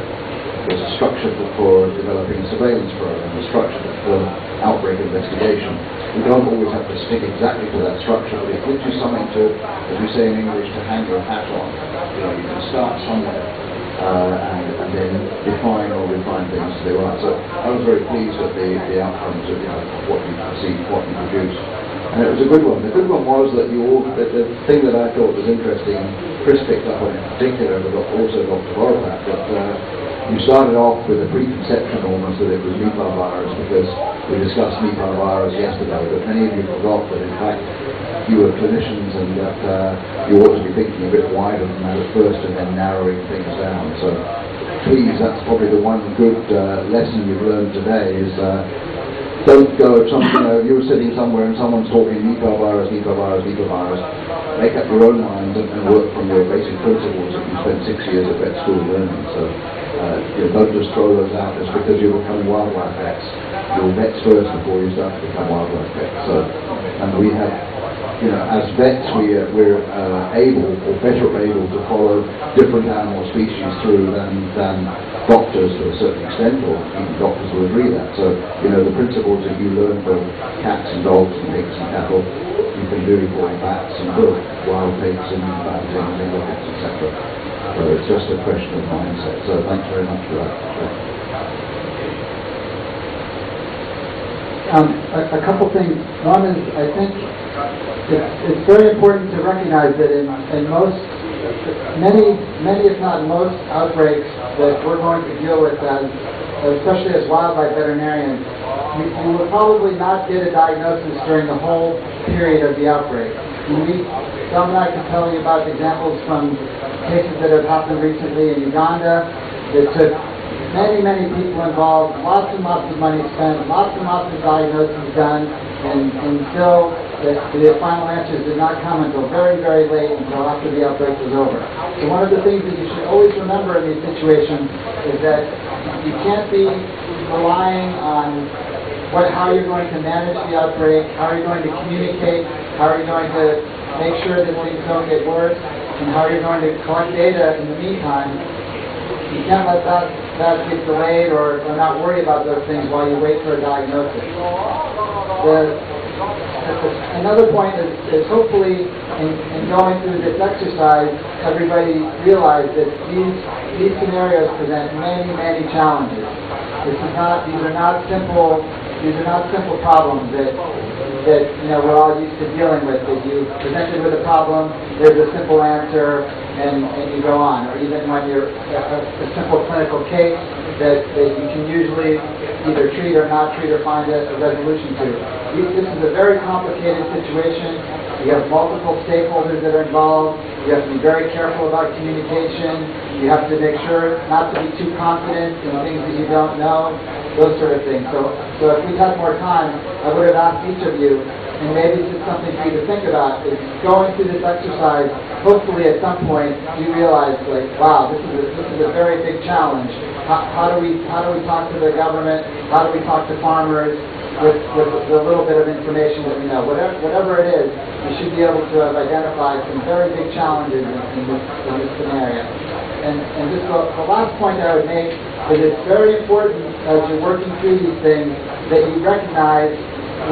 there's a structure for developing a surveillance program, a structure for outbreak investigation. We don't always have to stick exactly to that structure, but it gives you something to, as we say in English, to hang your hat on. You can start somewhere and then define or refine things to the right. So I was very pleased at the outcomes of what you perceived, what you produced. And it was a good one. The good one was that the thing that I thought was interesting, Chris picked up on it in particular, but also Dr. Boropat, that you started off with a preconception almost that it was Nipah virus because we discussed Nipah virus yesterday, but many of you forgot that in fact you were clinicians and that you ought to be thinking a bit wider than that at first and then narrowing things down. So please, that's probably the one good lesson you've learned today is don't go, you were sitting somewhere and someone's talking Nipah virus, Nipah virus, Nipah virus. Make up your own mind and work from your basic principles that you spent 6 years at vet school learning. So don't just throw those out just because you're becoming wildlife vets. You're vets first before you start to become wildlife vets. So, and we have, as vets, we're able or better able to follow different animal species through than doctors to a certain extent, or even doctors will agree that. So, the principles that you learn from cats and dogs and pigs and cattle, you can do for bats and wild pigs and bantings and elephants, etc. So it's just a question of mindset. So thanks very much for that. A couple things. One is, I think it's very important to recognize that in many if not most outbreaks that we're going to deal with, especially as wildlife veterinarians, you will probably not get a diagnosis during the whole period of the outbreak. Dom and I can tell you about examples from cases that have happened recently in Uganda that took many people involved, lots and lots of money spent, lots and lots of diagnoses done, and until the final answers did not come until very late, until after the outbreak was over. So one of the things that you should always remember in these situations is that you can't be relying on how you're going to manage the outbreak, how you're going to communicate, how you're going to make sure that things don't get worse, and how you're going to collect data in the meantime. You can't let that get delayed or not worry about those things while you wait for a diagnosis. Another point is hopefully in going through this exercise, everybody realized that these scenarios present many challenges. These are not simple these are not simple problems that we're all used to dealing with. That you presented with a problem, there's a simple answer, and you go on. Or even when you're a simple clinical case that you can usually either treat or not treat or find a resolution to. This is a very complicated situation. You have multiple stakeholders that are involved. You have to be very careful about communication. You have to make sure not to be too confident in things that you don't know, those sort of things. So if we had more time, I would have asked each of you, and maybe it's just something for you to think about, is going through this exercise, hopefully at some point you realize, like, wow, this is a very big challenge. How do we talk to the government? How do we talk to farmers? With the little bit of information that we know. Whatever it is, we should be able to have identified some very big challenges in this scenario. And just the last point I would make is it's very important as you're working through these things that you recognize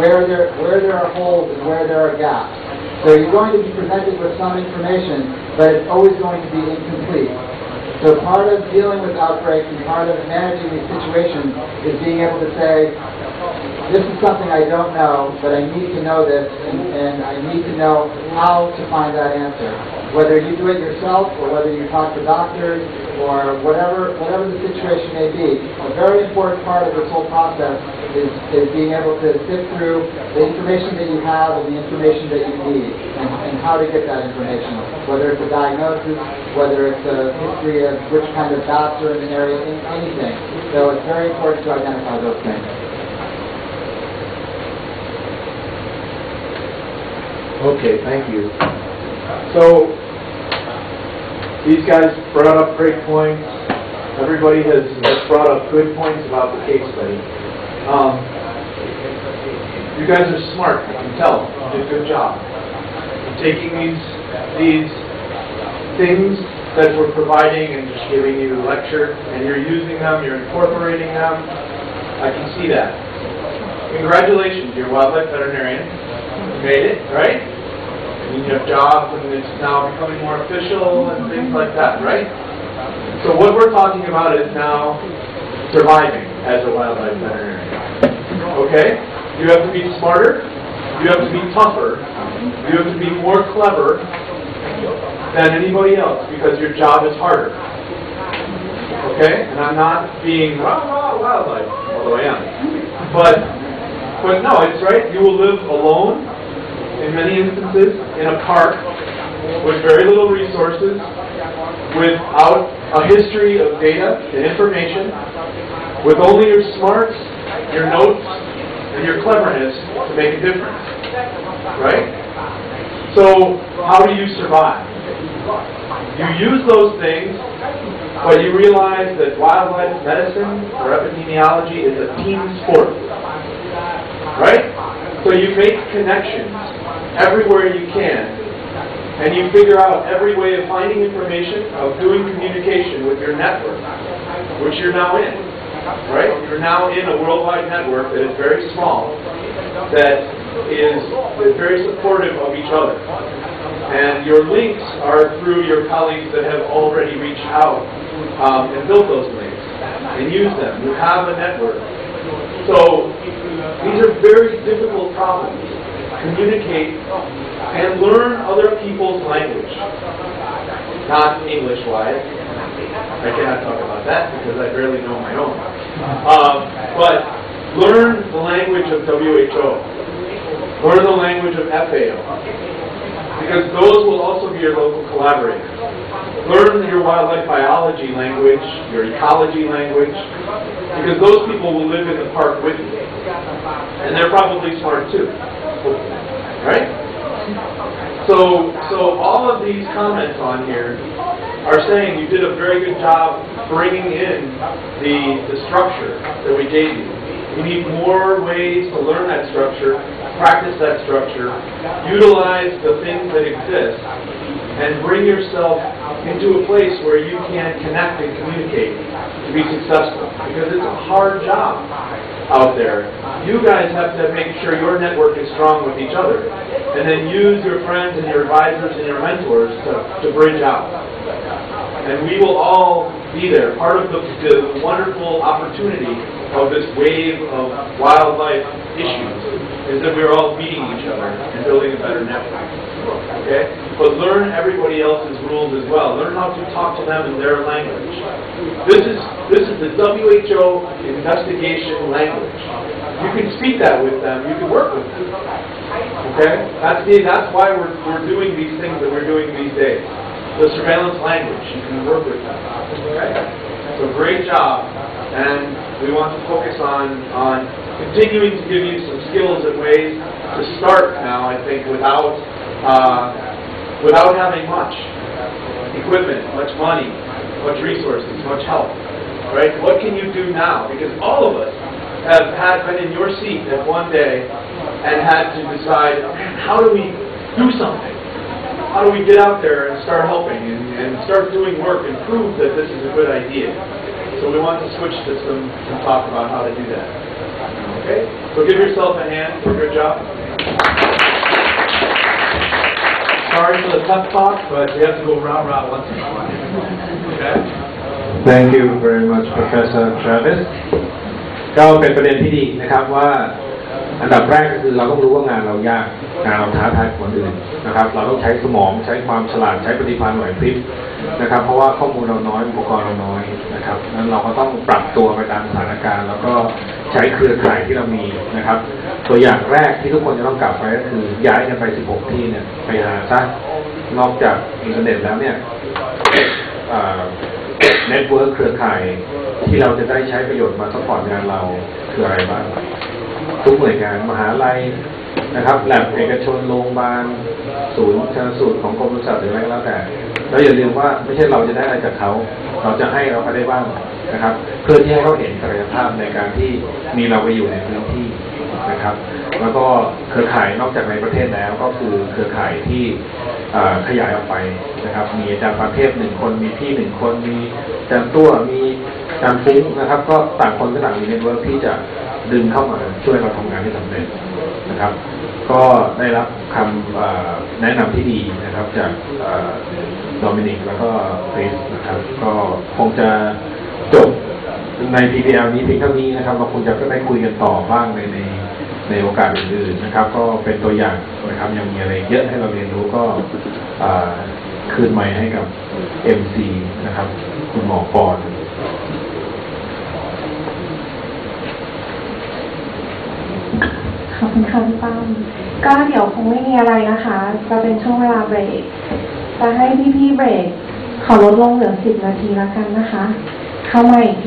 where there are holes and where there are gaps. So you're going to be presented with some information, but it's always going to be incomplete. So part of dealing with outbreaks and part of managing these situations is being able to say, this is something I don't know, but I need to know this, and I need to know how to find that answer. Whether you do it yourself, or whether you talk to doctors, or whatever the situation may be, a very important part of this whole process is being able to sift through the information that you have and the information that you need, and how to get that information. Whether it's a diagnosis, whether it's a history of which kind of bats are in the area, anything. So it's very important to identify those things. Okay, thank you. So, these guys brought up great points. Everybody has brought up good points about the case study. You guys are smart, I can tell. You did a good job. You're taking these things that we're providing and just giving you a lecture, and you're using them, you're incorporating them. I can see that. Congratulations, you're a wildlife veterinarian. You made it, right? And you have jobs, and it's now becoming more official and things like that, right? So what we're talking about is now surviving as a wildlife veterinarian. Okay? You have to be smarter, you have to be tougher, you have to be more clever than anybody else because your job is harder. Okay? And I'm not being wildlife, although I am. But no, it's right. You will live alone, in many instances, in a park with very little resources, without a history of data and information, with only your smarts, your notes, and your cleverness to make a difference. Right? So, how do you survive? You use those things, but you realize that wildlife medicine or epidemiology is a team sport. Right? So you make connections everywhere you can, and you figure out every way of finding information, of doing communication with your network, which you're now in. Right? You're now in a worldwide network that is very small, that is very supportive of each other. And your links are through your colleagues that have already reached out and built those links and used them. You have a network. So these are very difficult problems. Communicate and learn other people's language. Not English-wise. I cannot talk about that because I barely know my own. But learn the language of WHO. Learn the language of FAO. Because those will also be your local collaborators. Learn your wildlife biology language, your ecology language, because those people will live in the park with you. And they're probably smart too. Right? So all of these comments on here are saying you did a very good job bringing in the structure that we gave you. You need more ways to learn that structure, practice that structure, utilize the things that exist, and bring yourself into a place where you can connect and communicate to be successful. Because it's a hard job out there. You guys have to make sure your network is strong with each other, and then use your friends and your advisors and your mentors to bridge out. And we will all be there. Part of the wonderful opportunity of this wave of wildlife issues is that we're all meeting each other and building a better network. Okay? But learn everybody else's rules as well. Learn how to talk to them in their language. This is the WHO investigation language. You can speak that with them. You can work with them. Okay? That's why we're doing these things that we're doing these days. The surveillance language. You can work with them. Okay? So great job. And we want to focus on continuing to give you some skills and ways to start now, I think, without having much equipment, much money, much resources, much help. Right? What can you do now? Because all of us have been in your seat at one day and had to decide, how do we do something? How do we get out there and start helping and start doing work and prove that this is a good idea? So we want to switch to some talk about how to do that. Okay? So give yourself a hand for a good job. Sorry for the tough talk, but we have to go round once in a while. Okay? Thank you very much, Professor Travis. ก็เป็นประเด็นที่ดีนะครับว่าอันดับแรกก็คือเราต้องรู้ว่างานเรายากงานเราท้าทายคนอื่นนะครับเราต้องใช้สมองใช้ความฉลาดใช้ปฏิภาณไหวพริบนะครับเพราะว่าข้อมูลเราน้อยอุปกรณ์เราน้อยนะครับนั้นเราก็ต้องปรับตัวไปตามสถานการณ์แล้วก็ใช้เครือข่ายที่เรามีนะครับตัวอย่างแรกที่ทุกคนจะต้องกลับไปก็คือย้ายกันไป16ที่เนี่ยไปหาซะนอกจากอินเทอร์เน็ตแล้วเนี่ยเน็ตเวิร์คเครือข่ายที่เราจะได้ใช้ประโยชน์มาซัพพอร์ตงานเราคืออะไรบ้างทุกหน่วยงานมหาลัยนะครับแลบเอกชนโรงพยาบาลศูนย์ชันสูตรของกรมปศุสัตว์หรืออะไรก็แล้วแต่แล้วอย่าลืมว่าไม่ใช่เราจะได้อะไรจากเขาเราจะให้เราก็ได้บ้างนะครับเพื่อที่ให้เขาเห็นศักยภาพในการที่มีเราไปอยู่ในพื้นที่นะครับแล้วก็เครือข่ายนอกจากในประเทศแล้วก็คือเครือข่ายที่ขยายออกไปนะครับมีอาจารย์ประเทศ1 คนมีพี่1 คนมีอาจารย์ตัวมีอาจารย์ฟุ้งนะครับก็ต่างคนก็ต่างมีเน็ตเวิร์คที่จะดึงเข้ามาช่วยเราทำงานให้สำเร็จนะครับก็ได้รับคำแนะนำที่ดีนะครับจากโดมินิกแล้วก็คริสนะครับก็คงจะจบใน PPL นี้เพียงเท่านี้นะครับเราคงจะได้คุยกันต่อบ้างในโอกาสอื่นๆนะครับก็เป็นตัวอย่างนะครับยังมีอะไรเยอะให้เราเรียนรู้ก็คืนไมค์ให้กับ MC นะครับคุณหมอปอนขอบคุณค่ะพี่ตั้มก็เดี๋ยวคงไม่มีอะไรนะคะจะเป็นช่วงเวลาเบรกจะให้พี่ๆเบรกขอลดลงเหลือ10 นาทีแล้วกันนะคะเข้ามาอีก